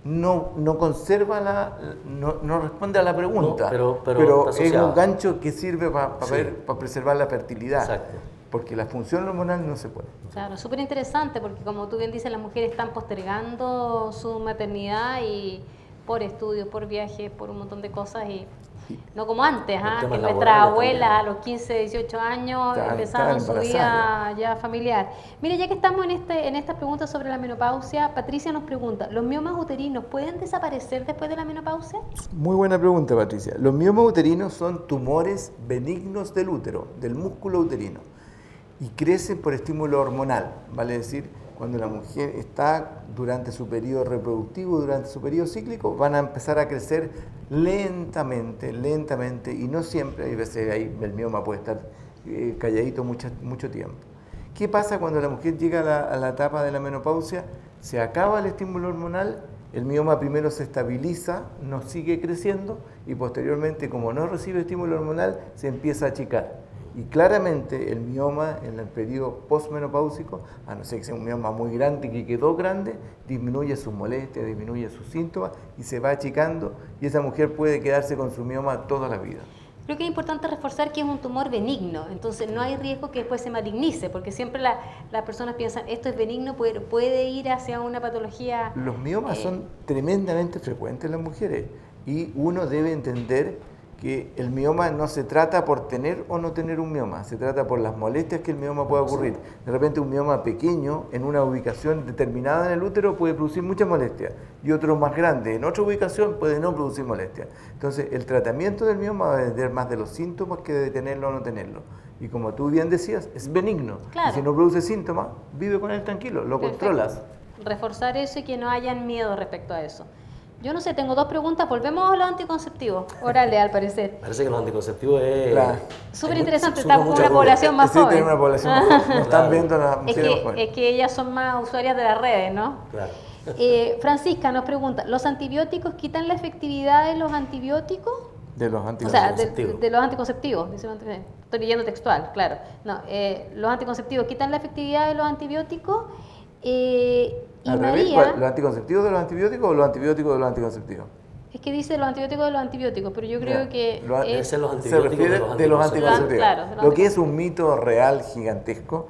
no conserva no responde a la pregunta, No, pero pero está es un asociada. gancho que sirve para Sí. preservar la fertilidad. Exacto. Porque la función hormonal no se puede. Claro, súper interesante porque como tú bien dices, las mujeres están postergando su maternidad y por estudios, por viajes, por un montón de cosas y no como antes, Por temas que nuestras laborales abuelas también. a los 15, 18 años Estaban empezaban su vida embarazadas ya familiar. Mire, ya que estamos en esta pregunta sobre la menopausia, Patricia nos pregunta, ¿los miomas uterinos pueden desaparecer después de la menopausia? Muy buena pregunta, Patricia. Los miomas uterinos son tumores benignos del útero, del músculo uterino, y crecen por estímulo hormonal, vale decir, cuando la mujer está durante su periodo reproductivo, durante su periodo cíclico, van a empezar a crecer lentamente, y no siempre, hay veces ahí el mioma puede estar calladito mucho tiempo. ¿Qué pasa cuando la mujer llega a la etapa de la menopausia? Se acaba el estímulo hormonal, el mioma primero se estabiliza, no sigue creciendo y posteriormente, como no recibe estímulo hormonal, se empieza a achicar. Y claramente el mioma en el periodo postmenopáusico, a no ser que sea un mioma muy grande que quedó grande, disminuye sus molestias, disminuye sus síntomas y se va achicando y esa mujer puede quedarse con su mioma toda la vida. Creo que es importante reforzar que es un tumor benigno, entonces no hay riesgo que después se malignice, porque siempre las personas piensan, esto es benigno, puede ir hacia una patología... Los miomas son tremendamente frecuentes en las mujeres y uno debe entender que el mioma no se trata por tener o no tener un mioma, se trata por las molestias que el mioma puede ocurrir. De repente un mioma pequeño en una ubicación determinada en el útero puede producir mucha molestia y otro más grande en otra ubicación puede no producir molestia. Entonces el tratamiento del mioma va a depender más de los síntomas que de tenerlo o no tenerlo. Y como tú bien decías, es benigno. Claro. Y si no produce síntomas, vive con él tranquilo, lo Perfecto. controlas. Reforzar eso y que no hayan miedo respecto a eso. Yo no sé, tengo dos preguntas. Volvemos a los anticonceptivos orales, al parecer. Parece que los anticonceptivos es... Claro. Súper interesante, surge está con mucha una duda. población más Sí, joven. tiene una población más joven. No están Claro. viendo las Es mujeres más jóvenes. que ellas son más usuarias de las redes, ¿no? Claro. Francisca nos pregunta, ¿los antibióticos quitan la efectividad de los antibióticos? De los O sea, anticonceptivos. de los anticonceptivos, estoy leyendo textual, claro. No, los anticonceptivos quitan la efectividad de los antibióticos y Al revés, María... ¿los anticonceptivos de los antibióticos o los antibióticos de los anticonceptivos? Es que dice los antibióticos de los antibióticos, pero yo creo Ya. que Debe ser los Se antibióticos refiere de los anticonceptivos. Claro, de los Lo que es un mito real gigantesco.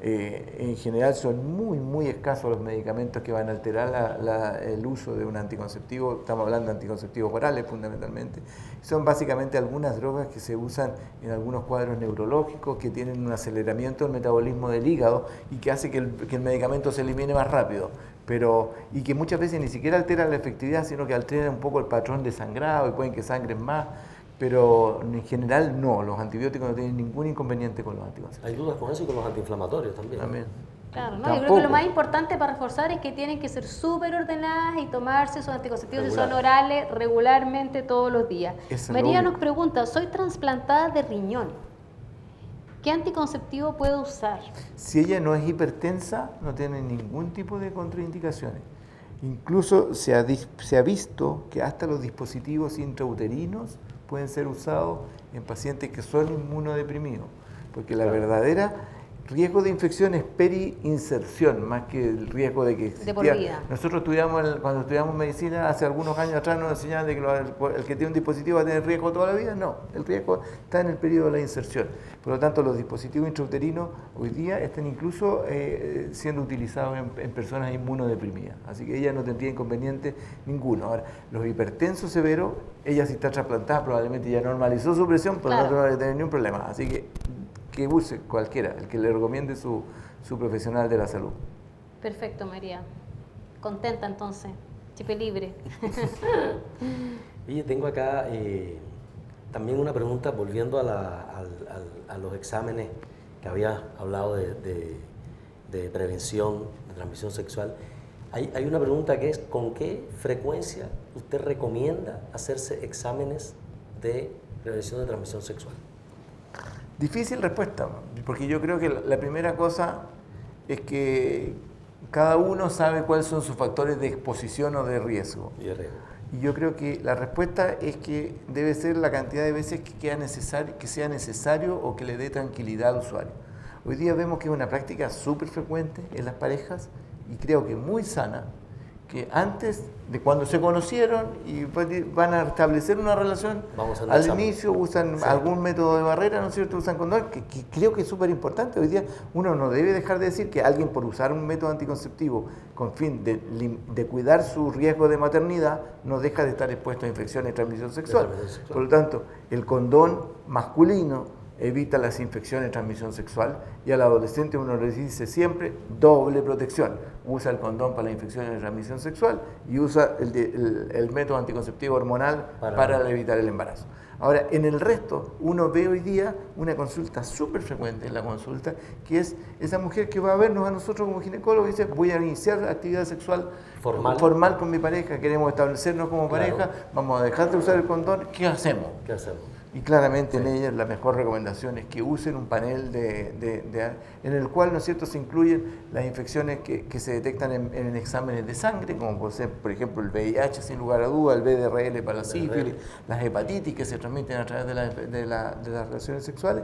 En general son muy escasos los medicamentos que van a alterar el uso de un anticonceptivo. Estamos hablando de anticonceptivos orales fundamentalmente. Son básicamente algunas drogas que se usan en algunos cuadros neurológicos que tienen un aceleramiento del metabolismo del hígado y que hace que el medicamento se elimine más rápido. Y que muchas veces ni siquiera alteran la efectividad, sino que alteran un poco el patrón de sangrado y pueden que sangren más. Pero en general no, los antibióticos no tienen ningún inconveniente con los anticonceptivos. Hay dudas con eso y con los antiinflamatorios también. También. Claro, ¿no? Yo creo Tampoco. que lo más importante para reforzar es que tienen que ser súper ordenadas y tomarse sus anticonceptivos si son Regular. orales regularmente todos los días. Eso es María lo nos pregunta, soy trasplantada de riñón. ¿Qué anticonceptivo puedo usar? Si ella no es hipertensa, no tiene ningún tipo de contraindicaciones. Incluso se ha visto que hasta los dispositivos intrauterinos pueden ser usados en pacientes que son inmunodeprimidos, porque la verdadera riesgo de infección es peri-inserción, más que el riesgo de que existía. De por vida. Nosotros cuando estudiamos medicina, hace algunos años atrás nos enseñaban de que el que tiene un dispositivo va a tener riesgo toda la vida. No, el riesgo está en el periodo de la inserción. Por lo tanto, los dispositivos intrauterinos hoy día están incluso siendo utilizados en personas inmunodeprimidas. Así que ella no tendría inconveniente ninguno. Ahora, los hipertensos severos, ella si está trasplantada probablemente ya normalizó su presión, pero Claro. no va a tener ningún problema. Así que use cualquiera, el que le recomiende su profesional de la salud. Perfecto, María. Contenta entonces, chip libre. Oye, tengo acá también una pregunta, volviendo a los exámenes que había hablado de prevención de transmisión sexual. Hay una pregunta que es, ¿con qué frecuencia usted recomienda hacerse exámenes de prevención de transmisión sexual? Difícil respuesta, porque yo creo que la primera cosa es que cada uno sabe cuáles son sus factores de exposición o de riesgo. Y de riesgo. Y yo creo que la respuesta es que debe ser la cantidad de veces que sea necesario o que le dé tranquilidad al usuario. Hoy día vemos que es una práctica súper frecuente en las parejas y creo que muy sana, que antes de cuando se conocieron y van a establecer una relación, al inicio usan algún método de barrera, ¿no es cierto? Usan condón, que creo que es súper importante. Hoy día uno no debe dejar de decir que alguien por usar un método anticonceptivo con fin de cuidar su riesgo de maternidad no deja de estar expuesto a infecciones de transmisión sexual. Por lo tanto, el condón masculino evita las infecciones de transmisión sexual y al adolescente uno le dice siempre doble protección. Usa el condón para las infecciones de transmisión sexual y usa el método anticonceptivo hormonal para evitar el embarazo. Ahora, en el resto, uno ve hoy día una consulta súper frecuente en la consulta, que es esa mujer que va a vernos a nosotros como ginecólogos y dice, voy a iniciar actividad sexual formal con mi pareja, queremos establecernos como pareja, vamos a dejar de usar el condón, ¿qué hacemos? Y claramente en ellas la mejor recomendación es que usen un panel en el cual, ¿no es cierto?, se incluyen las infecciones que se detectan en exámenes de sangre, como puede ser, por ejemplo, el VIH sin lugar a duda, el VDRL para la sífilis, las hepatitis que se transmiten a través de las relaciones sexuales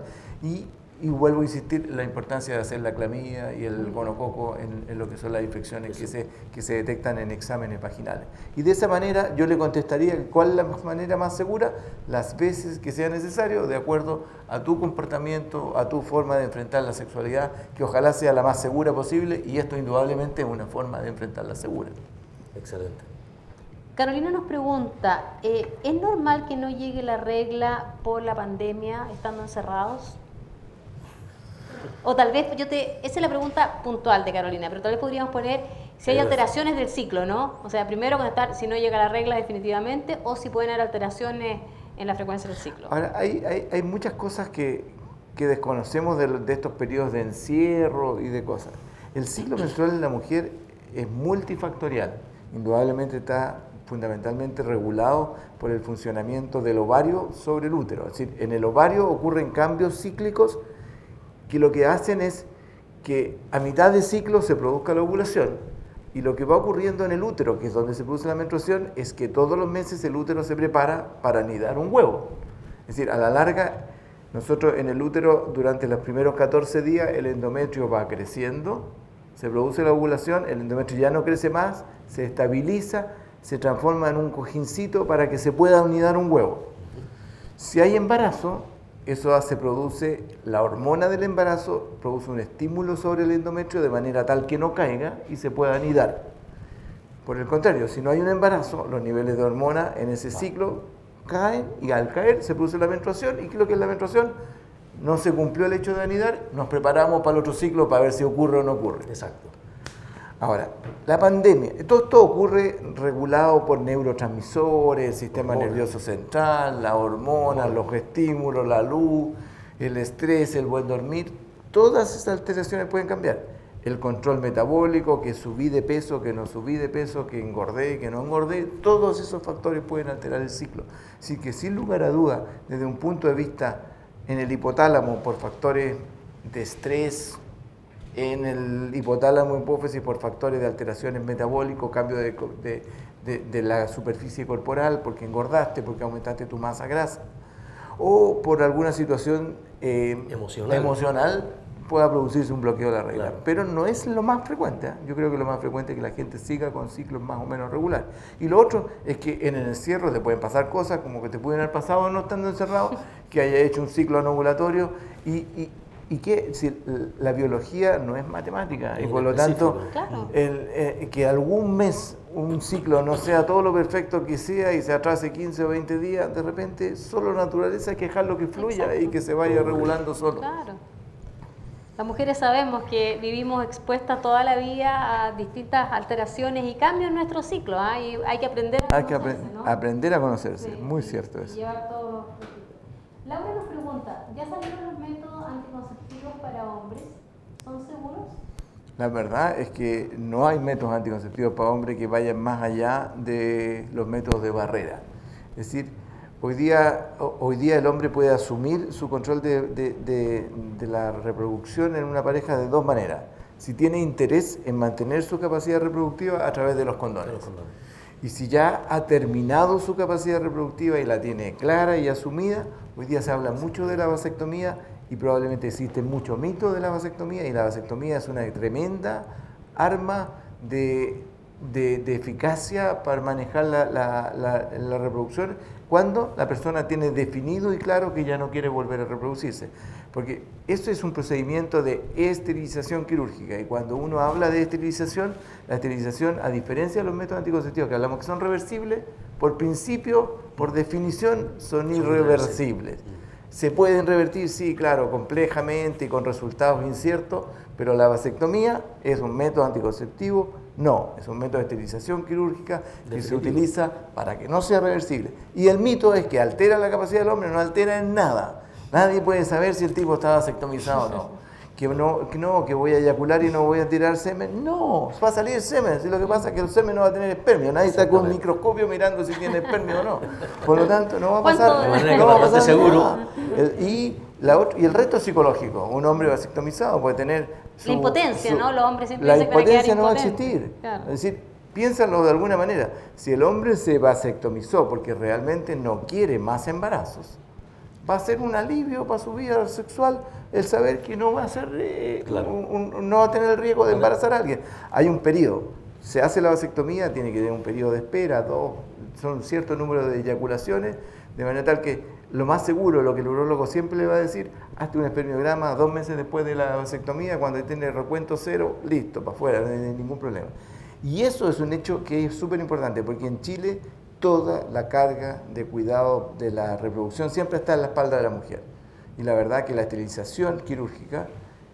y vuelvo a insistir la importancia de hacer la clamidia y el gonococo en lo que son las infecciones que se detectan en exámenes vaginales. Y de esa manera yo le contestaría cuál es la manera más segura, las veces que sea necesario, de acuerdo a tu comportamiento, a tu forma de enfrentar la sexualidad, que ojalá sea la más segura posible, y esto indudablemente es una forma de enfrentarla segura. Excelente. Carolina nos pregunta, ¿es normal que no llegue la regla por la pandemia estando encerrados? O tal vez, esa es la pregunta puntual de Carolina, pero tal vez podríamos poner si hay alteraciones del ciclo, ¿no? O sea, primero contestar si no llega la regla definitivamente o si pueden haber alteraciones en la frecuencia del ciclo. Ahora, hay muchas cosas que desconocemos de estos periodos de encierro y de cosas. El ciclo menstrual en la mujer es multifactorial, indudablemente está fundamentalmente regulado por el funcionamiento del ovario sobre el útero. Es decir, en el ovario ocurren cambios cíclicos que lo que hacen es que a mitad de ciclo se produzca la ovulación y lo que va ocurriendo en el útero, que es donde se produce la menstruación, es que todos los meses el útero se prepara para anidar un huevo. Es decir, a la larga, nosotros en el útero durante los primeros 14 días el endometrio va creciendo, se produce la ovulación, el endometrio ya no crece más, se estabiliza, se transforma en un cojincito para que se pueda anidar un huevo. Si hay embarazo, eso produce la hormona del embarazo, produce un estímulo sobre el endometrio de manera tal que no caiga y se pueda anidar. Por el contrario, si no hay un embarazo, los niveles de hormona en ese ciclo caen y al caer se produce la menstruación. ¿Y qué es lo que es la menstruación? No se cumplió el hecho de anidar, nos preparamos para el otro ciclo para ver si ocurre o no ocurre. Exacto. Ahora, la pandemia, todo esto ocurre regulado por neurotransmisores, el sistema nervioso central, las hormonas, los estímulos, la luz, el estrés, el buen dormir. Todas esas alteraciones pueden cambiar. El control metabólico, que subí de peso, que no subí de peso, que engordé, que no engordé, todos esos factores pueden alterar el ciclo. Así que sin lugar a duda, desde un punto de vista en el hipotálamo por factores de estrés, en el hipotálamo hipófisis por factores de alteraciones metabólicos, cambio de la superficie corporal, porque engordaste, porque aumentaste tu masa grasa, o por alguna situación emocional pueda producirse un bloqueo de la regla. Claro. Pero no es lo más frecuente, ¿eh? Yo creo que lo más frecuente es que la gente siga con ciclos más o menos regulares. Y lo otro es que en el encierro te pueden pasar cosas como que te pueden haber pasado no estando encerrado, que haya hecho un ciclo anovulatorio y que si la biología no es matemática y por lo tanto claro. Que algún mes un ciclo no sea todo lo perfecto que sea y se atrase 15 o 20 días, de repente solo naturaleza hay que dejarlo que fluya. Exacto. Y que se vaya regulando solo. Claro. Las mujeres sabemos que vivimos expuestas toda la vida a distintas alteraciones y cambios en nuestro ciclo, ¿eh? Y hay que aprender a conocerse, ¿no? Aprender a conocerse, sí, muy cierto eso. Llevar todo. Laura nos pregunta, ¿ya salieron los métodos anticonceptivos para hombres? ¿Son seguros? La verdad es que no hay métodos anticonceptivos para hombres que vayan más allá de los métodos de barrera. Es decir, hoy día el hombre puede asumir su control de la reproducción en una pareja de dos maneras. Si tiene interés en mantener su capacidad reproductiva a través de los condones. Y si ya ha terminado su capacidad reproductiva y la tiene clara y asumida, hoy día se habla mucho de la vasectomía y probablemente existen muchos mitos de la vasectomía, y la vasectomía es una tremenda arma de de eficacia para manejar la reproducción cuando la persona tiene definido y claro que ya no quiere volver a reproducirse. Porque esto es un procedimiento de esterilización quirúrgica y cuando uno habla de esterilización, la esterilización, a diferencia de los métodos anticonceptivos que hablamos que son reversibles, por principio, por definición, son irreversibles. ¿Se pueden revertir? Sí, claro, complejamente y con resultados inciertos, pero la vasectomía es un método anticonceptivo. No, es un método de esterilización quirúrgica que se utiliza para que no sea reversible. Y el mito es que altera la capacidad del hombre, no altera en nada. Nadie puede saber si el tipo está vasectomizado o no. Que voy a eyacular y no voy a tirar semen. No, va a salir semen. Si lo que pasa es que el semen no va a tener espermio. Nadie está con un microscopio mirando si tiene espermio o no. Por lo tanto, no va a pasar. No va a pasar seguro. Y el resto es psicológico. Un hombre vasectomizado puede tener la impotencia, ¿no? Los hombres siempre la dicen que van a quedar impotencia no va a impotentes. existir. Claro. Es decir, piénsalo de alguna manera. Si el hombre se vasectomizó porque realmente no quiere más embarazos, va a ser un alivio para su vida sexual el saber que no va a ser, no va a tener el riesgo de embarazar a alguien. Hay un periodo. Se hace la vasectomía, tiene que tener un periodo de espera, son un cierto número de eyaculaciones, de manera tal que lo más seguro, lo que el urólogo siempre le va a decir, hazte un espermiograma 2 meses después de la vasectomía, cuando tiene recuento 0, listo, para afuera, no hay ningún problema. Y eso es un hecho que es súper importante, porque en Chile toda la carga de cuidado de la reproducción siempre está en la espalda de la mujer. Y la verdad que la esterilización quirúrgica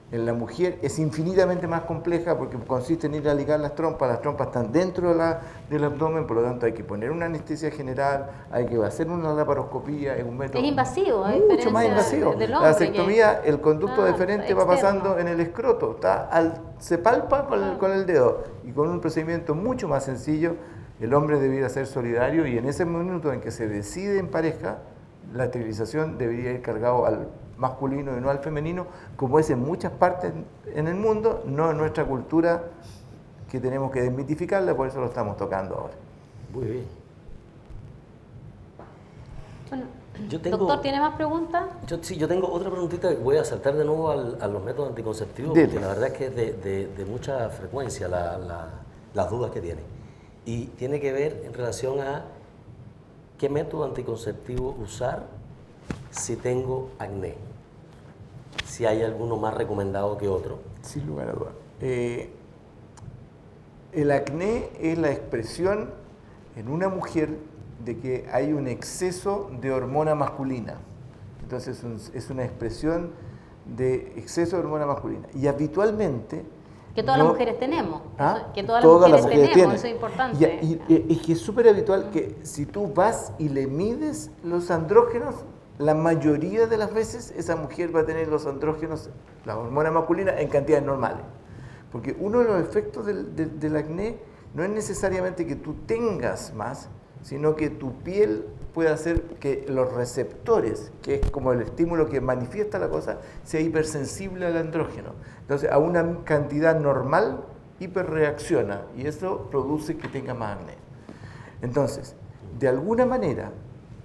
en la mujer es infinitamente más compleja porque consiste en ir a ligar las trompas están dentro del abdomen, por lo tanto hay que poner una anestesia general, hay que hacer una laparoscopía, es un método es invasivo, mucho más invasivo. Del La hombre, vasectomía, el conducto deferente va externo. pasando en el escroto, se palpa con el dedo y con un procedimiento mucho más sencillo. El hombre debería ser solidario y en ese minuto en que se decide en pareja, la esterilización debería ir cargado al masculino y no al femenino, como es en muchas partes en el mundo, no en nuestra cultura, que tenemos que desmitificarla, por eso lo estamos tocando ahora. Muy bien. Bueno, doctor, ¿tiene más preguntas? Yo tengo otra preguntita. Voy a saltar de nuevo a los métodos anticonceptivos, porque la verdad es que es de mucha frecuencia las dudas que tienen. Y tiene que ver en relación a qué método anticonceptivo usar si tengo acné. Si hay alguno más recomendado que otro. Sin lugar a dudas. El acné es la expresión en una mujer de que hay un exceso de hormona masculina. Entonces es una expresión de exceso de hormona masculina. Y habitualmente... Que todas las mujeres tenemos. Que todas las mujeres tenemos, tienen. eso es importante. Y que es súper habitual que si tú vas y le mides los andrógenos, la mayoría de las veces esa mujer va a tener los andrógenos, la hormona masculina, en cantidades normales. Porque uno de los efectos del acné no es necesariamente que tú tengas más, sino que tu piel puede hacer que los receptores, que es como el estímulo que manifiesta la cosa, sea hipersensible al andrógeno. Entonces, a una cantidad normal, hiperreacciona y eso produce que tenga más acné. Entonces, de alguna manera,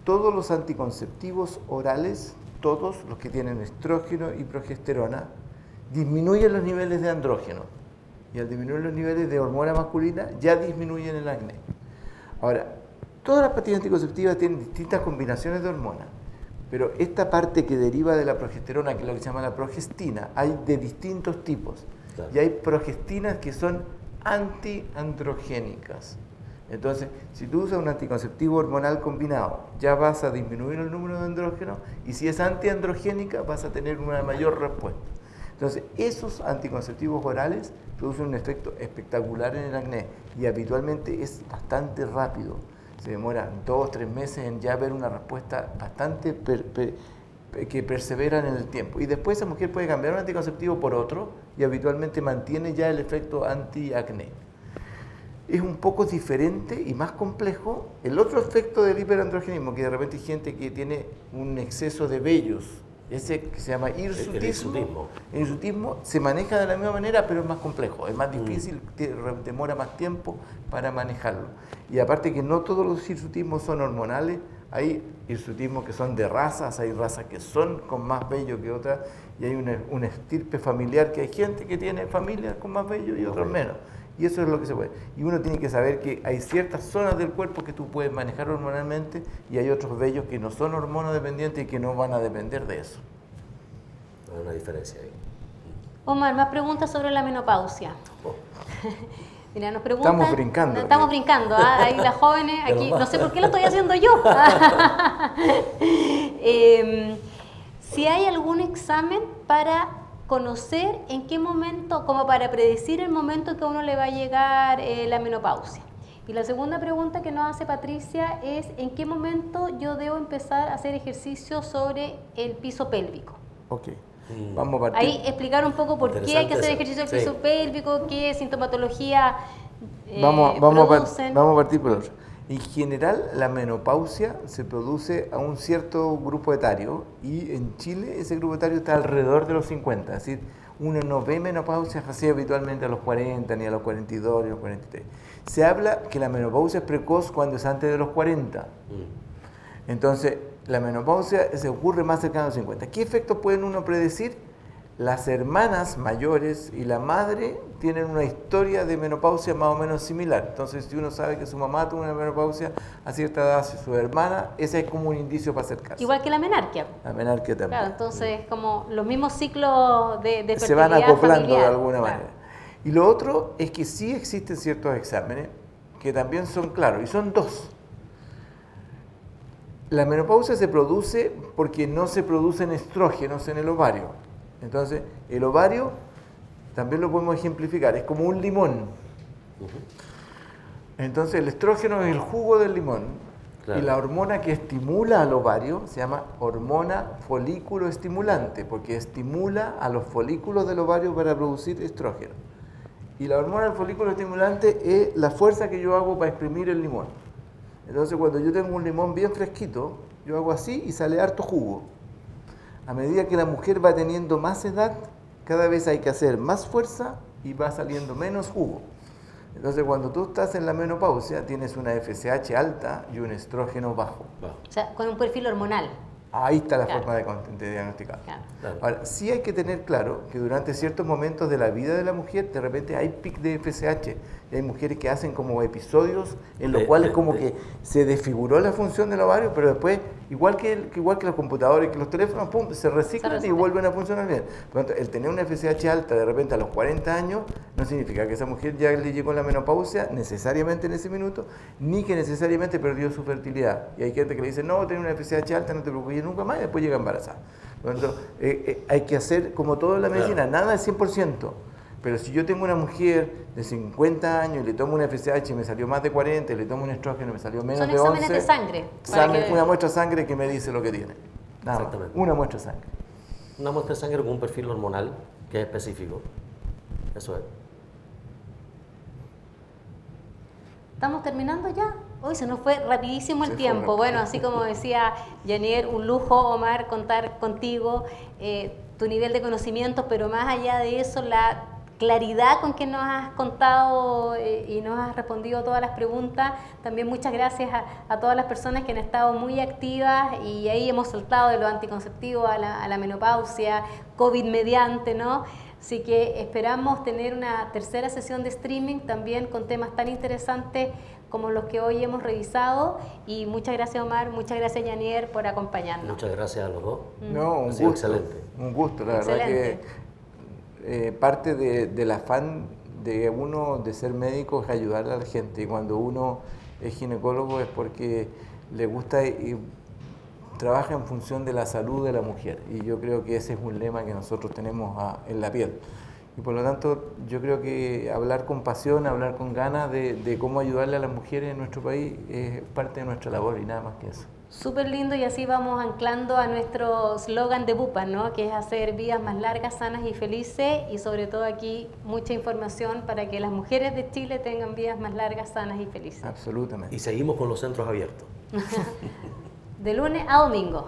todos los anticonceptivos orales, todos los que tienen estrógeno y progesterona, disminuyen los niveles de andrógeno. Y al disminuir los niveles de hormona masculina, ya disminuyen el acné. Ahora, todas las pastillas anticonceptivas tienen distintas combinaciones de hormonas, pero esta parte que deriva de la progesterona, que es lo que se llama la progestina, hay de distintos tipos. Claro. Y hay progestinas que son antiandrogénicas. Entonces, si tú usas un anticonceptivo hormonal combinado, ya vas a disminuir el número de andrógenos y si es antiandrogénica vas a tener una mayor respuesta. Entonces, esos anticonceptivos orales producen un efecto espectacular en el acné y habitualmente es bastante rápido. Se demora 2 o 3 meses en ya ver una respuesta bastante que persevera en el tiempo. Y después esa mujer puede cambiar un anticonceptivo por otro y habitualmente mantiene ya el efecto antiacné. Es un poco diferente y más complejo el otro efecto del hiperandrogenismo, que de repente hay gente que tiene un exceso de vellos, ese que se llama hirsutismo. El hirsutismo se maneja de la misma manera, pero es más complejo, es más difícil, demora más tiempo para manejarlo. Y aparte que no todos los hirsutismos son hormonales, hay hirsutismos que son de razas, hay razas que son con más vello que otras, y hay una estirpe familiar que hay gente que tiene familias con más vello y otros menos. y eso es lo que se puede. Y uno tiene que saber que hay ciertas zonas del cuerpo que tú puedes manejar hormonalmente y hay otros vellos que no son hormonodependientes y que no van a depender de eso. Hay una diferencia ahí. Omar, más preguntas sobre la menopausia. Oh. Mira, nos preguntan. Estamos brincando. Estamos brincando, ahí las jóvenes, aquí, no sé por qué lo estoy haciendo yo. Si hay algún examen para conocer en qué momento, como para predecir el momento en que a uno le va a llegar la menopausia. Y la segunda pregunta que nos hace Patricia es ¿en qué momento yo debo empezar a hacer ejercicio sobre el piso pélvico? Ok. Vamos a partir. Ahí explicar un poco por qué hay que hacer ejercicio del piso pélvico, qué sintomatología producen. Vamos a partir por otro. En general, la menopausia se produce a un cierto grupo etario y en Chile ese grupo etario está alrededor de los 50. Es decir, uno no ve menopausia así habitualmente a los 40, ni a los 42, ni a los 43. Se habla que la menopausia es precoz cuando es antes de los 40. Entonces, la menopausia se ocurre más cercano a los 50. ¿Qué efectos pueden uno predecir? Las hermanas mayores y la madre tienen una historia de menopausia más o menos similar. Entonces, si uno sabe que su mamá tuvo una menopausia a cierta edad, su hermana, ese es como un indicio para acercarse. Igual que la menarquia. La menarquia también. Claro, entonces como los mismos ciclos de fertilidad se van acoplando familiar, de alguna manera. Y lo otro es que sí existen ciertos exámenes que también son claros, y son dos. La menopausia se produce porque no se producen estrógenos en el ovario. Entonces, el ovario también lo podemos ejemplificar, es como un limón. Entonces, el estrógeno es el jugo del limón. Claro. Y la hormona que estimula al ovario se llama hormona folículo estimulante, porque estimula a los folículos del ovario para producir estrógeno. Y la hormona del folículo estimulante es la fuerza que yo hago para exprimir el limón. Entonces, cuando yo tengo un limón bien fresquito, yo hago así y sale harto jugo. A medida que la mujer va teniendo más edad, cada vez hay que hacer más fuerza y va saliendo menos jugo. Entonces, cuando tú estás en la menopausia, tienes una FSH alta y un estrógeno bajo. O sea, con un perfil hormonal. Ahí está la forma de diagnosticar. Claro. Ahora, sí hay que tener claro que durante ciertos momentos de la vida de la mujer, de repente hay pic de FSH. Y hay mujeres que hacen como episodios en los cuales como que se desfiguró la función del ovario, pero después, igual que los computadores, que los teléfonos, pum, se reciclan y vuelven a funcionar bien. Por lo tanto, el tener una FSH alta de repente a los 40 años no significa que esa mujer ya le llegó la menopausia necesariamente en ese minuto, ni que necesariamente perdió su fertilidad. Y hay gente que le dice, no, tener una FSH alta, no te preocupes nunca más, y después llega embarazada. Por lo tanto, hay que hacer, como todo en la medicina, nada es 100%. Pero si yo tengo una mujer de 50 años y le tomo una FSH y me salió más de 40, y le tomo un estrógeno y me salió menos de 11... Son exámenes de sangre. Una muestra de sangre que me dice lo que tiene. Nada más. Una muestra de sangre. Una muestra de sangre con un perfil hormonal que es específico. Eso es. ¿Estamos terminando ya? Hoy se nos fue rapidísimo el tiempo. Bueno, así como decía Janier, un lujo, Omar, contar contigo, tu nivel de conocimiento, pero más allá de eso, la claridad con que nos has contado y nos has respondido todas las preguntas. También muchas gracias a todas las personas que han estado muy activas y ahí hemos saltado de lo anticonceptivo a la menopausia, COVID mediante, ¿no? Así que esperamos tener una tercera sesión de streaming también con temas tan interesantes como los que hoy hemos revisado. Y muchas gracias, Omar, muchas gracias, Janier, por acompañarnos. Muchas gracias a los dos. No, un gusto. Excelente. Un gusto, la verdad que parte del afán de uno de ser médico es ayudar a la gente. Y cuando uno es ginecólogo es porque le gusta y trabaja en función de la salud de la mujer. Y yo creo que ese es un lema que nosotros tenemos en la piel. Y por lo tanto, yo creo que hablar con pasión, hablar con ganas de cómo ayudarle a las mujeres en nuestro país es parte de nuestra labor y nada más que eso. Súper lindo, y así vamos anclando a nuestro slogan de Bupa, ¿no? Que es hacer vidas más largas, sanas y felices, y sobre todo aquí mucha información para que las mujeres de Chile tengan vidas más largas, sanas y felices. Absolutamente. Y seguimos con los centros abiertos. De lunes a domingo.